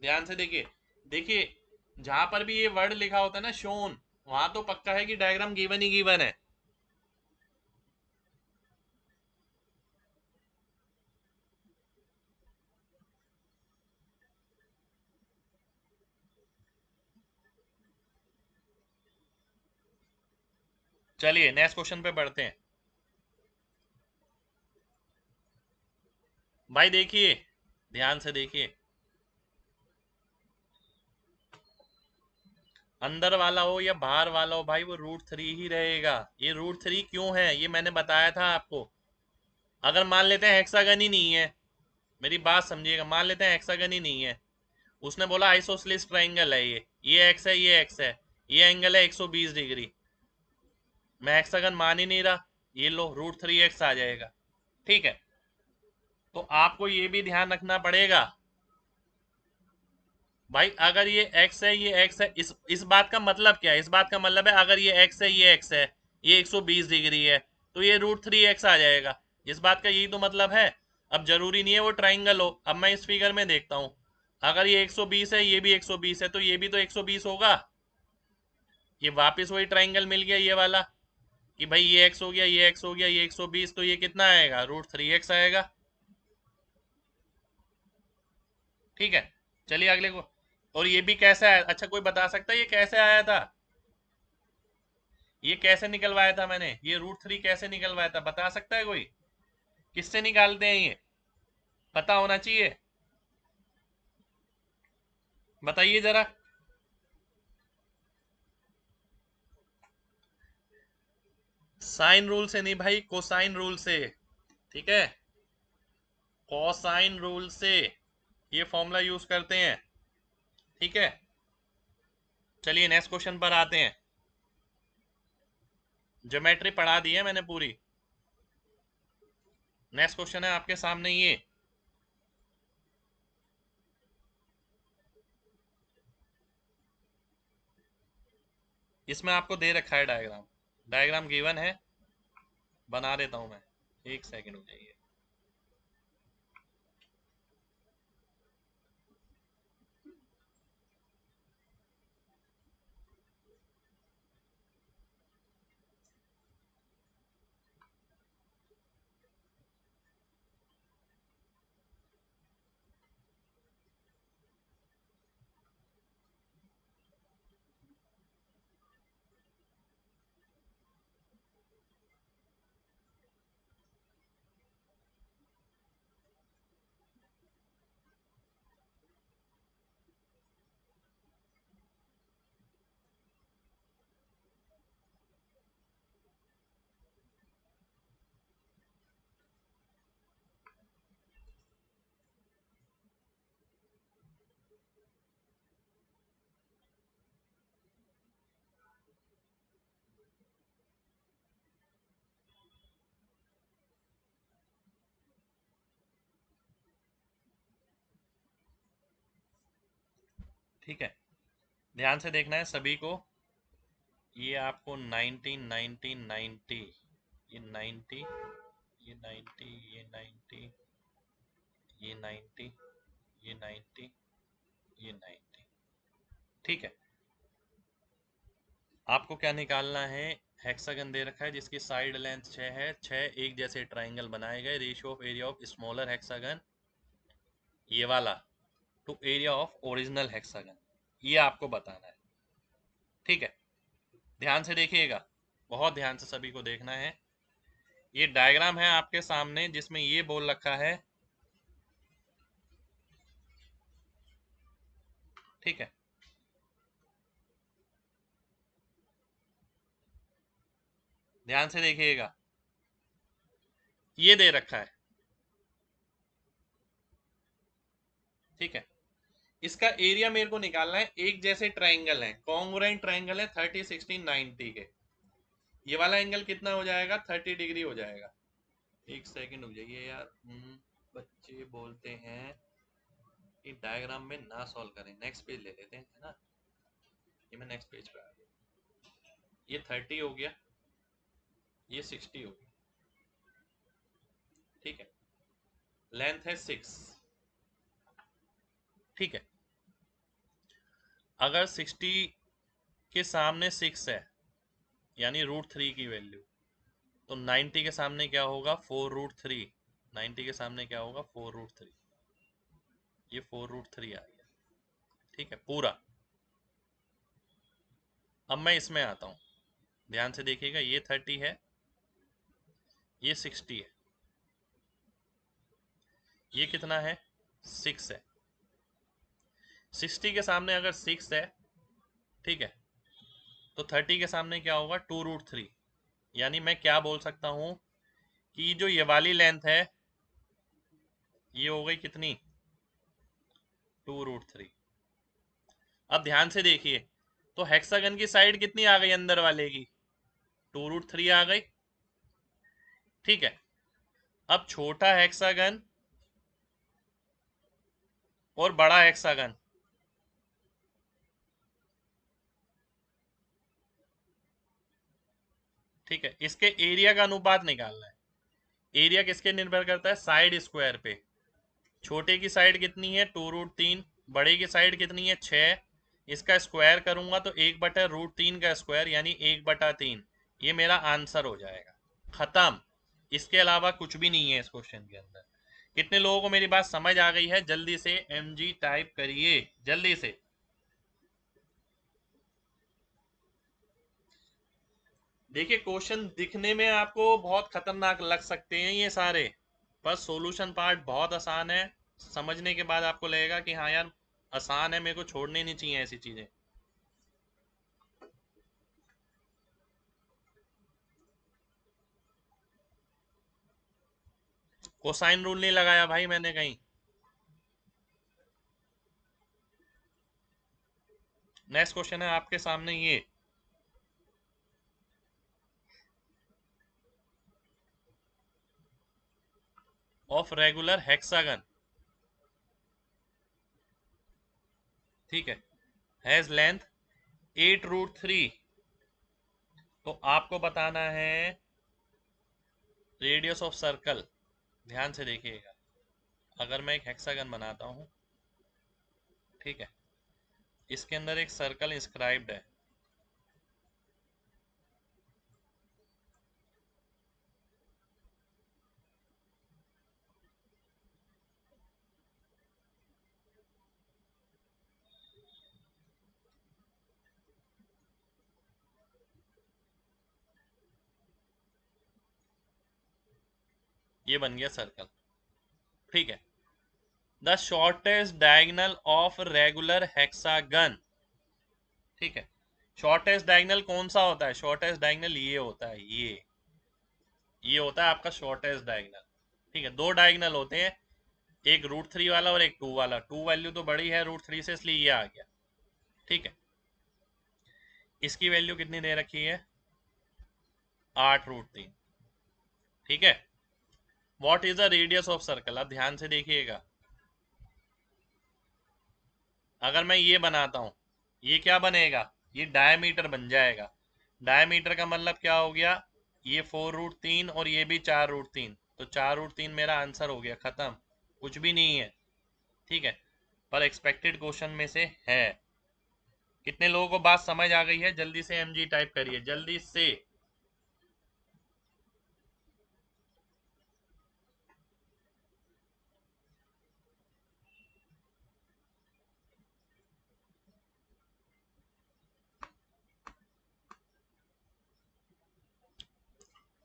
ध्यान से देखिए। देखिए, जहां पर भी ये वर्ड लिखा होता है ना शोन, वहां तो पक्का है कि डायग्राम गिवन ही गिवन है। चलिए नेक्स्ट क्वेश्चन पे बढ़ते हैं। भाई देखिए, ध्यान से देखिए, अंदर वाला हो या बाहर वाला हो भाई, वो √3 ही रहेगा। ये √3 क्यों है ये मैंने बताया था आपको। अगर मान लेते हैं हेक्सागन ही नहीं है, मेरी बात समझिएगा, मान लेते हैं हेक्सागन ही नहीं है, उसने बोला आइसोसेलेस ट्राइंगल है, ये एक्स है, ये एक्स है, ये एंगल है 120 डिग्री, मैं हेक्सागन मान ही नहीं रहा, ये लो √3x आ जाएगा। ठीक है, तो आपको ये भी ध्यान रखना पड़ेगा भाई, अगर ये x है, ये x है, इस बात का मतलब क्या है, इस बात का मतलब है अगर ये x है, ये x है, ये 120 डिग्री है, तो ये √3x आ जाएगा। इस बात का यही तो मतलब है। अब जरूरी नहीं है वो ट्राइंगल हो। अब मैं इस फिगर में देखता हूं, अगर ये 120 है, ये भी 120 है, तो ये भी तो 120 होगा। ये वापस वही ट्राइंगल मिल गया ये वाला, कि भाई ये x हो गया, ये x हो गया, ये 120, तो ये कितना आएगा, √3x आएगा। ठीक है, चलिए अगले को। और ये भी कैसे आया, अच्छा कोई बता सकता है ये कैसे आया था, ये कैसे निकलवाया था मैंने, ये √3 कैसे निकलवाया था, बता सकता है कोई, किससे निकालते हैं ये, पता होना चाहिए, बताइए जरा। साइन रूल से नहीं भाई, कोसाइन रूल से। ठीक है, कोसाइन रूल से ये फॉर्मूला यूज करते हैं। ठीक है, चलिए नेक्स्ट क्वेश्चन पर आते हैं। ज्योमेट्री पढ़ा दी है मैंने पूरी। नेक्स्ट क्वेश्चन है आपके सामने ये, इसमें आपको दे रखा है डायग्राम, डायग्राम गिवन है, बना देता हूं मैं, एक सेकंड हो जाइए। ठीक है, ध्यान से देखना है सभी को। ये आपको 19 90 90, ये 90, ये 90, ये 90, ये 90, ये 90, ये 90। ठीक है, आपको क्या निकालना है, हेक्सागन दे रखा है जिसकी साइड लेंथ 6 है, 6 एक जैसे ट्राइंगल बनाए गए, ratio of area of smaller hexagon ये वाला to area of original hexagon, ये आपको बताना है। ठीक है, ध्यान से देखिएगा, बहुत ध्यान से सभी को देखना है। ये डायग्राम है आपके सामने जिसमें ये बोल रखा है। ठीक है, ध्यान से देखिएगा, ये दे रखा है। ठीक है, इसका एरिया मेरे को निकालना है, एक जैसे ट्राइंगल है, कॉन्ग्रुएंट ट्राइंगल है 30 60 90 के, ये वाला एंगल कितना हो जाएगा, 30 डिग्री हो जाएगा। एक सेकंड हो जाइए यार, बच्चे बोलते हैं कि डायग्राम में ना सॉल्व करें, नेक्स्ट पेज ले लेते हैं, है ना। ये मैं नेक्स्ट पेज पे आ गया, ये 30 हो गया, ये 60 हो गया। ठीक है, लेंथ है 6। ठीक है, अगर 60 के सामने 6 है, यानी √3 की वैल्यू, तो 90 के सामने क्या होगा, 4√3, 90 के सामने क्या होगा, 4√3, ये 4√3 आ गया। ठीक है पूरा। अब मैं इसमें आता हूं, ध्यान से देखिएगा, ये 30 है, ये 60 है, ये कितना है, 6 है। 60 के सामने अगर 6 है, ठीक है, तो 30 के सामने क्या होगा, 2√3। यानी मैं क्या बोल सकता हूं कि जो ये वाली लेंथ है ये हो गई कितनी, 2√3। अब ध्यान से देखिए, तो हेक्सागन की साइड कितनी आ गई अंदर वाले की, 2√3 आ गई। ठीक है, अब छोटा हेक्सागन और बड़ा हेक्सागन, ठीक है, इसके एरिया का अनुपात निकालना है। एरिया किसके निर्भर करता है, साइड स्क्वायर पे। छोटे की साइड कितनी है, 2√3, बड़े की साइड कितनी है, 6। इसका स्क्वायर करूंगा तो 1/√3 का स्क्वायर यानी 1/3। ये मेरा आंसर हो जाएगा, खत्म। इसके अलावा कुछ भी नहीं है इस क्वेश्चन के अंदर। कितने लोगों को मेरी बात समझ आ गई है, जल्दी से mg टाइप करिए, जल्दी से। देखिए, क्वेश्चन दिखने में आपको बहुत खतरनाक लग सकते हैं ये सारे, पर सॉल्यूशन पार्ट बहुत आसान है। समझने के बाद आपको लगेगा कि हाँ यार आसान है, मेरे को छोड़ने नहीं चाहिए ऐसी चीजें। कोसाइन रूल नहीं लगाया भाई मैंने कहीं। नेक्स्ट क्वेश्चन है आपके सामने ये, ऑफ रेगुलर हेक्सागन, ठीक है, हैज लेंथ 8√3। तो आपको बताना है रेडियस ऑफ सर्कल। ध्यान से देखिएगा, अगर मैं एक हेक्सागन बनाता हूं, ठीक है, इसके अंदर एक सर्कल इंस्क्राइब्ड है, ये बन गया सर्कल, ठीक है। The shortest diagonal of regular hexagon, ठीक है, शॉर्टेस्ट डायगोनल कौन सा होता है, शॉर्टेस्ट डायगोनल ये होता है, ये होता है आपका शॉर्टेस्ट डायगोनल। ठीक है, दो डायगोनल होते हैं, एक √3 वाला और एक 2 वाला। 2 वैल्यू तो बड़ी है √3 से, इसलिए ये आ गया, ठीक है। इसकी वैल्यू कितनी दे रखी है, 8√3, ठीक है। What is the radius of circle, अब ध्यान से देखिएगा, अगर मैं ये बनाता हूं, ये क्या बनेगा, ये डायमीटर बन जाएगा। डायमीटर का मतलब क्या हो गया, ये 4√3 और ये भी 4√3, तो 4√3 मेरा आंसर हो गया, खत्म, कुछ भी नहीं है, ठीक है। पर एक्सपेक्टेड क्वेश्चन में से है। कितने लोगों को बात समझ आ गई है, जल्दी से mg टाइप करिए, जल्दी से।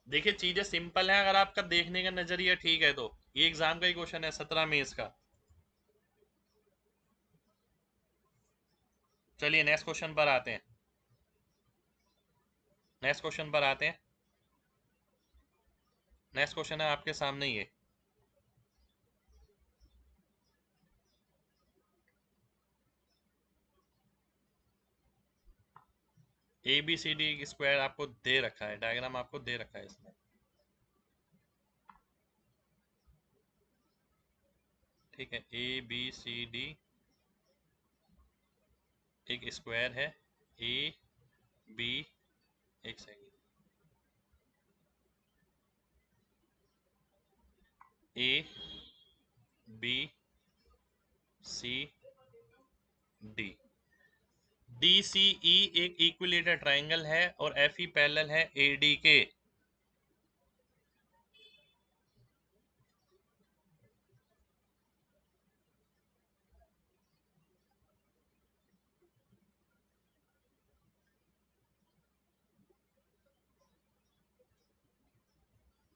देखिए, चीजें सिंपल हैं अगर आपका देखने का नजरिया ठीक है तो। ये एग्जाम का ही क्वेश्चन है, 17 में इसका। चलिए नेक्स्ट क्वेश्चन पर आते हैं, नेक्स्ट क्वेश्चन पर आते हैं। नेक्स्ट क्वेश्चन है आपके सामने ये, A B C D square आपको दे रखा है, डायग्राम आपको दे रखा है इसमें, ठीक है। ए बी सी डी एक स्क्वायर है, ए बी, एक second, A B C D, D C E एक इक्विलेटर ट्राइंगल है और एफ ई पैरेलल है ए डी के।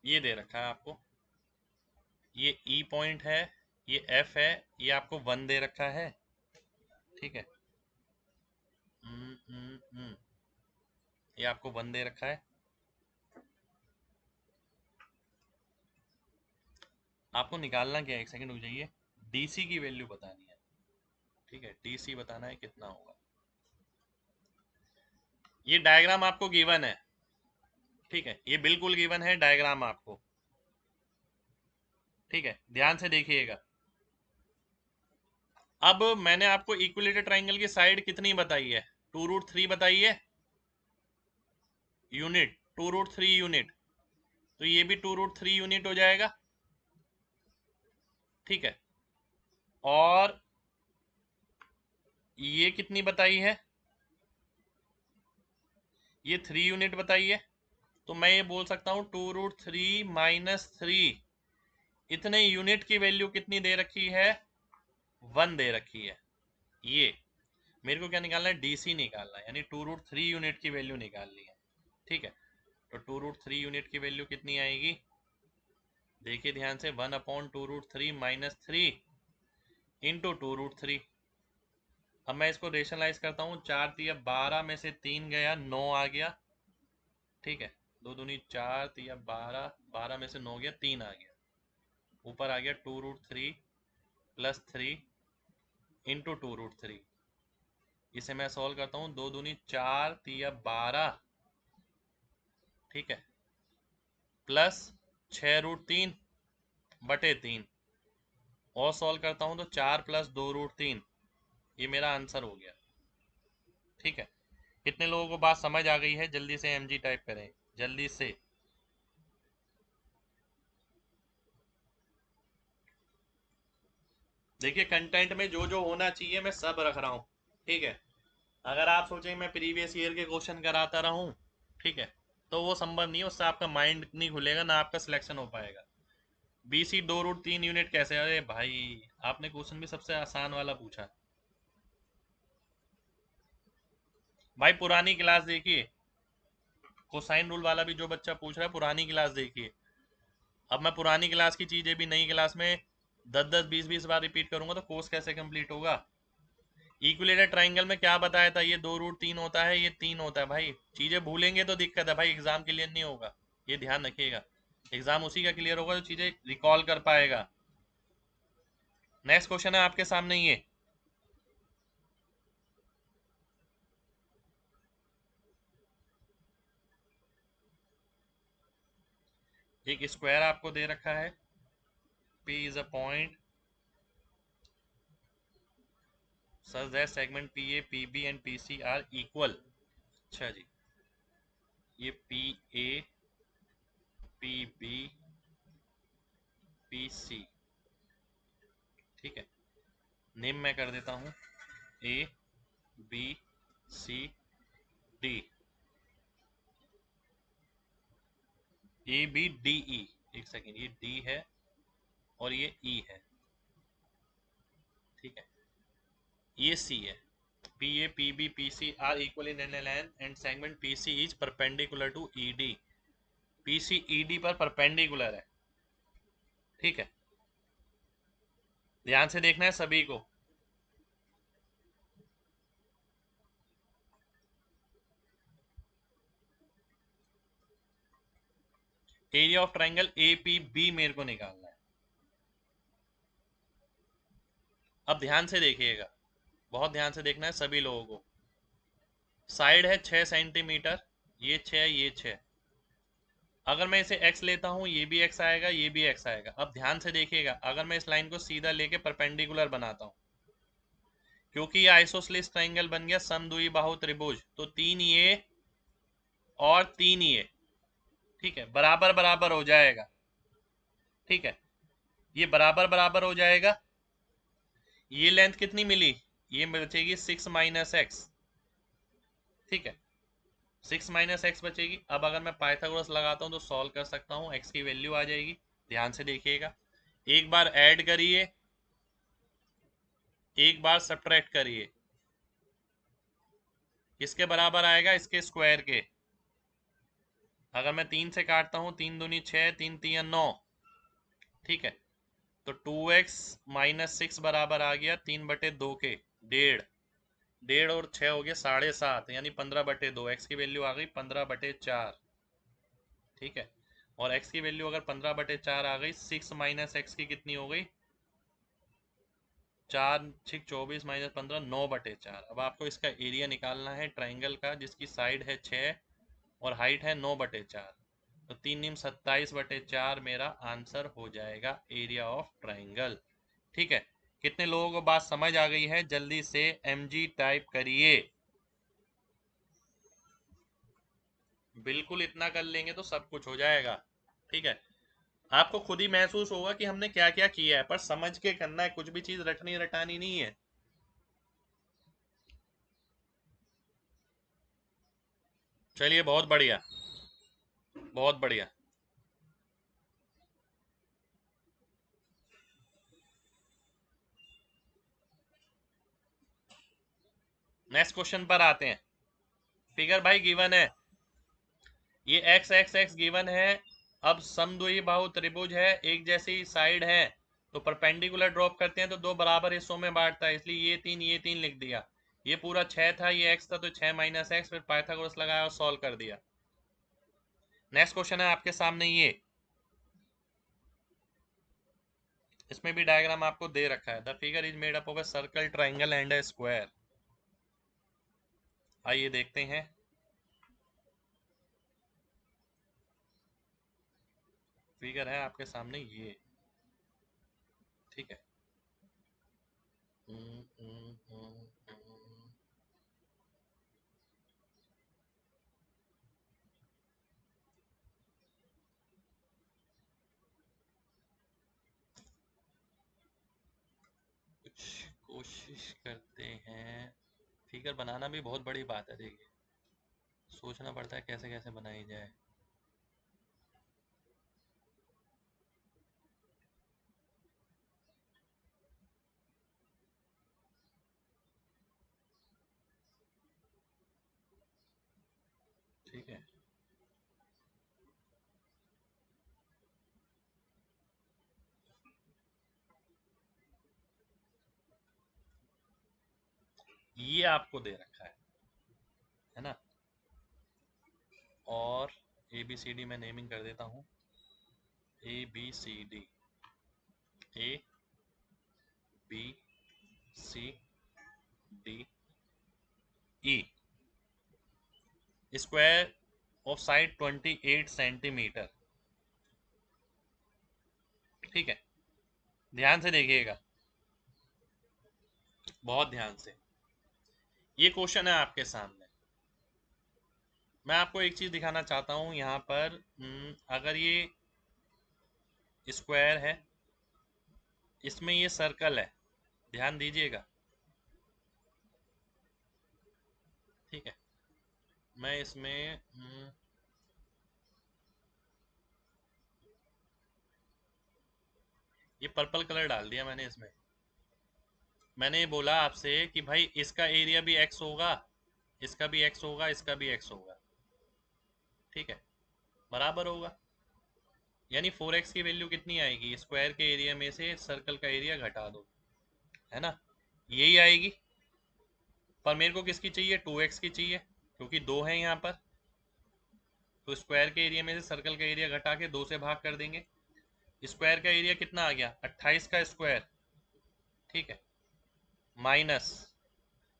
ये दे रखा है आपको, ये ई पॉइंट है, ये एफ है, ये आपको 1 दे रखा है, ठीक है। ये आपको 1 दे रखा है। आपको निकालना क्या है, एक सेकंड रुक जाइए, डीसी की वैल्यू बतानी है, ठीक है, डीसी बताना है कितना होगा। ये डायग्राम आपको गिवन है, ठीक है, ये बिल्कुल गिवन है डायग्राम आपको, ठीक है, ध्यान से देखिएगा। अब मैंने आपको इक्विलेटरल ट्राइंगल की साइड कितनी बताई है, 2√3 बताई है यूनिट, 2√3 यूनिट, तो ये भी 2√3 यूनिट हो जाएगा, ठीक है। और ये कितनी बताई है, ये 3 यूनिट बताई है, तो मैं ये बोल सकता हूं 2√3 माइनस 3, इतने यूनिट की वैल्यू कितनी दे रखी है, 1 दे रखी है। ये मेरे को क्या निकालना है, डीसी निकालना है, यानी 2√3 यूनिट की वैल्यू निकालनी है, ठीक है। तो 2√3 यूनिट की वैल्यू कितनी आएगी, देखिए ध्यान से, 1/2√3 माइनस 3 इंटू 2√3। अब मैं इसको रेशनलाइज करता हूँ, 4 तिया 12 में से 3 गया, 9 आ गया, ठीक है, 2 दूनी 4 तिया 12, 12 में से 9 गया, 3 आ गया, ऊपर आ गया 2√3 प्लस 3 इंटू 2√3। इसे मैं सॉल्व करता हूँ, 2 दूनी 4 तिया 12, ठीक है, प्लस 6√3 बटे 3, और सॉल्व करता हूँ तो 4 प्लस 2√3, ये मेरा आंसर हो गया, ठीक है। कितने लोगों को बात समझ आ गई है, जल्दी से एमजी टाइप करें, जल्दी से। देखिए कंटेंट में जो जो होना चाहिए मैं सब रख रहा हूँ, ठीक है। अगर आप सोचें मैं प्रीवियस ईयर के क्वेश्चन कराता रहूँ, ठीक है, तो वो संभव नहीं है, उससे आपका माइंड नहीं खुलेगा, ना आपका सिलेक्शन हो पाएगा। बीसी 2√3 यूनिट कैसे, अरे भाई आपने क्वेश्चन भी सबसे आसान वाला पूछा। भाई पुरानी क्लास देखिए, कोसाइन रूल वाला भी जो बच्चा पूछ रहा है पुरानी क्लास देखिए। अब मैं पुरानी क्लास की चीजें भी नई क्लास में 10-10 20-20 बार रिपीट करूंगा तो कोर्स कैसे कंप्लीट होगा। इक्विलेटरल ट्राइंगल में क्या बताया था, ये 2√3 होता है, ये 3 होता है, भाई चीजें भूलेंगे तो दिक्कत है भाई, एग्जाम क्लियर नहीं होगा, ये ध्यान रखिएगा। एग्जाम उसी का क्लियर होगा जो चीजें रिकॉल कर पाएगा। नेक्स्ट क्वेश्चन है आपके सामने, ये एक स्क्वायर आपको दे रखा है, P is a point such that segment PA, PB and PC are equal। अच्छा जी, ये PA, PB, PC, ठीक है, नेम मैं कर देता हूँ ABCD, ABDE, एक सेकेंड, ये D है और ये E है, ठीक है, ये C है। PA, PB, PC are equal in length and segment PC is perpendicular to ED। PC ED पर परपेंडिकुलर है, ठीक है, ध्यान से देखना है सभी को। एरिया ऑफ ट्राइंगल APB मेरे को निकालना है। अब ध्यान से देखिएगा, बहुत ध्यान से देखना है सभी लोगों को। साइड है 6 सेंटीमीटर, ये 6, ये 6, अगर मैं इसे x लेता हूं ये भी x आएगा, ये भी x आएगा। अब ध्यान से देखिएगा, अगर मैं इस लाइन को सीधा लेके परपेंडिकुलर बनाता हूं, क्योंकि ये आइसोसेलेस ट्राइंगल बन गया समद्विबाहु बाहु त्रिभुज, तो 3 ये और 3 ये, ठीक है, बराबर बराबर हो जाएगा, ठीक है, ये बराबर बराबर हो जाएगा। ये लेंथ कितनी मिली, ये बचेगी 6 माइनस एक्स, ठीक है, 6 माइनस एक्स बचेगी। अब अगर मैं पाइथागोरस लगाता हूं तो सॉल्व कर सकता हूं, एक्स की वैल्यू आ जाएगी। ध्यान से देखिएगा, एक बार ऐड करिए, एक बार सब्ट्रैक्ट करिए, किसके बराबर आएगा, इसके स्क्वायर के। अगर मैं 3 से काटता हूँ, 3 दूनी 6, 3 तिया 9, ठीक है। तो 2x माइनस 6 बराबर आ गया 3/2 के 1.5, 1.5 और 6 हो गया 7.5, यानी 15/2। x की वैल्यू आ गई 15/4, ठीक है। और x की वैल्यू अगर 15/4 आ गई, 6 माइनस एक्स की कितनी हो गई, 4 6 24 माइनस 15, 9/4। अब आपको इसका एरिया निकालना है ट्राइंगल का, जिसकी साइड है 6 और हाइट है 9/4। तो 3 निम 27/4 मेरा आंसर हो जाएगा एरिया ऑफ ट्राइंगल, ठीक है। कितने लोगों को बात समझ आ गई है? जल्दी से mg टाइप करिए। बिल्कुल इतना कर लेंगे तो सब कुछ हो जाएगा, ठीक है। आपको खुद ही महसूस होगा कि हमने क्या क्या किया है, पर समझ के करना है, कुछ भी चीज रटनी रटानी नहीं है। चलिए, बहुत बढ़िया, बहुत बढ़िया। नेक्स्ट क्वेश्चन पर आते हैं। फिगर भाई गिवन है, ये एक्स एक्स एक्स गिवन है। अब समद्विबाहु बाहु त्रिभुज है, एक जैसी साइड है, तो परपेंडिकुलर ड्रॉप करते हैं तो दो बराबर हिस्सों में बांटता है, इसलिए ये तीन लिख दिया। ये पूरा 6 था, ये एक्स था, तो 6 माइनस एक्स, फिर पाइथागोरस लगाया और सॉल्व कर दिया। नेक्स्ट क्वेश्चन है आपके सामने ये, इसमें भी डायग्राम आपको दे रखा है। The figure is made up of a circle, triangle and A square. आइए देखते हैं। फिगर है आपके सामने ये, ठीक है। हम्म, हम्म, हम्म, हम्म। कुछ कोशिश करते हैं। फिगर बनाना भी बहुत बड़ी बात है, देखिए, सोचना पड़ता है कैसे कैसे बनाई जाए। ठीक है, ये आपको दे रखा है ना। और ए बी सी डी मैं नेमिंग कर देता हूँ, A B C D, A B C D E. Square of side 28 centimetre, ठीक है। ध्यान से देखिएगा, बहुत ध्यान से। ये क्वेश्चन है आपके सामने। मैं आपको एक चीज दिखाना चाहता हूं यहाँ पर। अगर ये स्क्वायर है, इसमें ये सर्कल है, ध्यान दीजिएगा, ठीक है। मैं इसमें ये पर्पल कलर डाल दिया मैंने इसमें। मैंने ये बोला आपसे कि भाई इसका एरिया भी एक्स होगा, इसका भी एक्स होगा, इसका भी एक्स होगा, ठीक है, बराबर होगा। यानी 4x की वैल्यू कितनी आएगी, स्क्वायर के एरिया में से सर्कल का एरिया घटा दो, है ना, यही आएगी। पर मेरे को किसकी चाहिए, 2x की चाहिए, क्योंकि दो है यहाँ पर। तो स्क्वायर के एरिया में से सर्कल का एरिया घटा के 2 से भाग कर देंगे। स्क्वायर का एरिया कितना आ गया, 28 का स्क्वायर, ठीक है, माइनस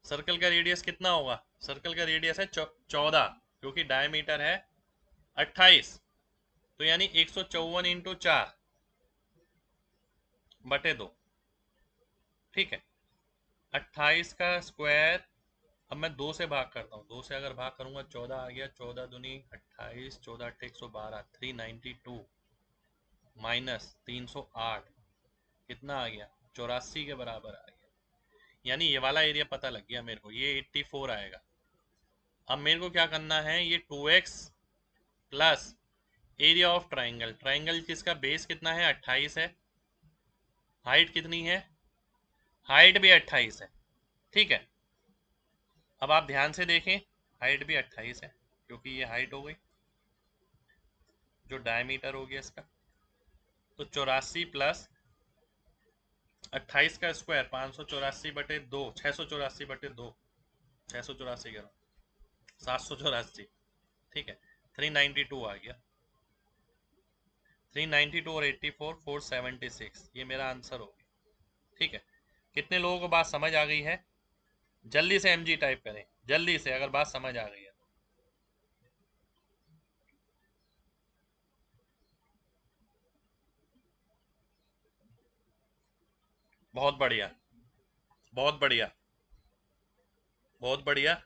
सर्कल का रेडियस कितना होगा, सर्कल का रेडियस है 14, क्योंकि डायमीटर है 28, तो यानी 154 इंटू 4/2, ठीक है। 28 का स्क्वायर, अब मैं 2 से भाग करता हूँ, 2 से अगर भाग करूंगा 14 आ गया, 14 दूनी 28, 14 अट्ठे 112, 392 माइनस 308, कितना आ गया, 84 के बराबर आ गया। यानी ये वाला एरिया पता लग गया मेरे को, ये 84 आएगा। अब मेरे को क्या करना है, ये 2x plus area of triangle, triangle जिसका बेस कितना है 28 है, हाइट कितनी है, हाइट भी 28 है, ठीक है। अब आप ध्यान से देखें, हाइट भी 28 है, क्योंकि ये हाइट हो गई। जो डायमीटर हो गया इसका, तो 84 प्लस 28 का स्क्वायर 584/2, 684/2, 684 कह रहा हूँ, 784, ठीक है, 392 आ गया। 392 और 84 476, ये मेरा आंसर हो गया। ठीक है, कितने लोगों को बात समझ आ गई है? जल्दी से mg टाइप करें, जल्दी से, अगर बात समझ आ गई है। बहुत बढ़िया, बहुत बढ़िया, बहुत बढ़िया।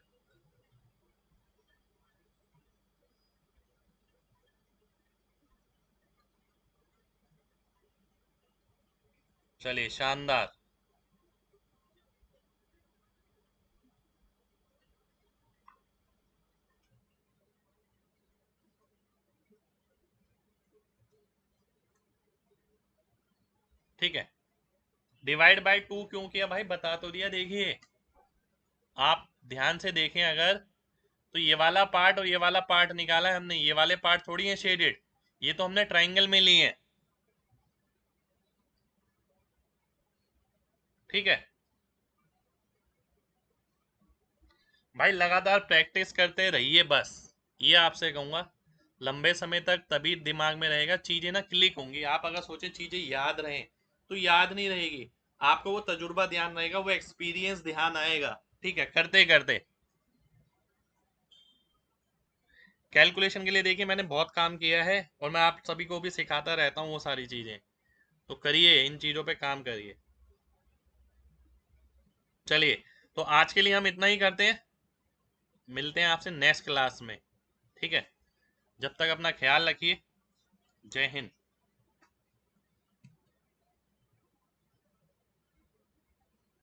चलिए, शानदार। ठीक है, डिवाइड बाय 2 क्यों किया भाई, बता तो दिया। देखिए, आप ध्यान से देखें अगर, तो ये वाला पार्ट और ये वाला पार्ट निकाला है हमने, ये वाले पार्ट थोड़ी है शेडेड, ये तो हमने ट्राइंगल में लिए हैं। ठीक है भाई, लगातार प्रैक्टिस करते रहिए बस, ये आपसे कहूंगा। लंबे समय तक तभी दिमाग में रहेगा, चीजें ना क्लिक होंगी। आप अगर सोचे चीजें याद रहें, तो याद नहीं रहेगी। आपको वो तजुर्बा ध्यान रहेगा, वो एक्सपीरियंस ध्यान आएगा। ठीक है, करते करते। कैलकुलेशन के लिए देखिए, मैंने बहुत काम किया है और मैं आप सभी को भी सिखाता रहता हूँ वो सारी चीजें, तो करिए, इन चीजों पे काम करिए। चलिए, तो आज के लिए हम इतना ही करते हैं, मिलते हैं आपसे नेक्स्ट क्लास में। ठीक है, जब तक अपना ख्याल रखिए। जय हिंद।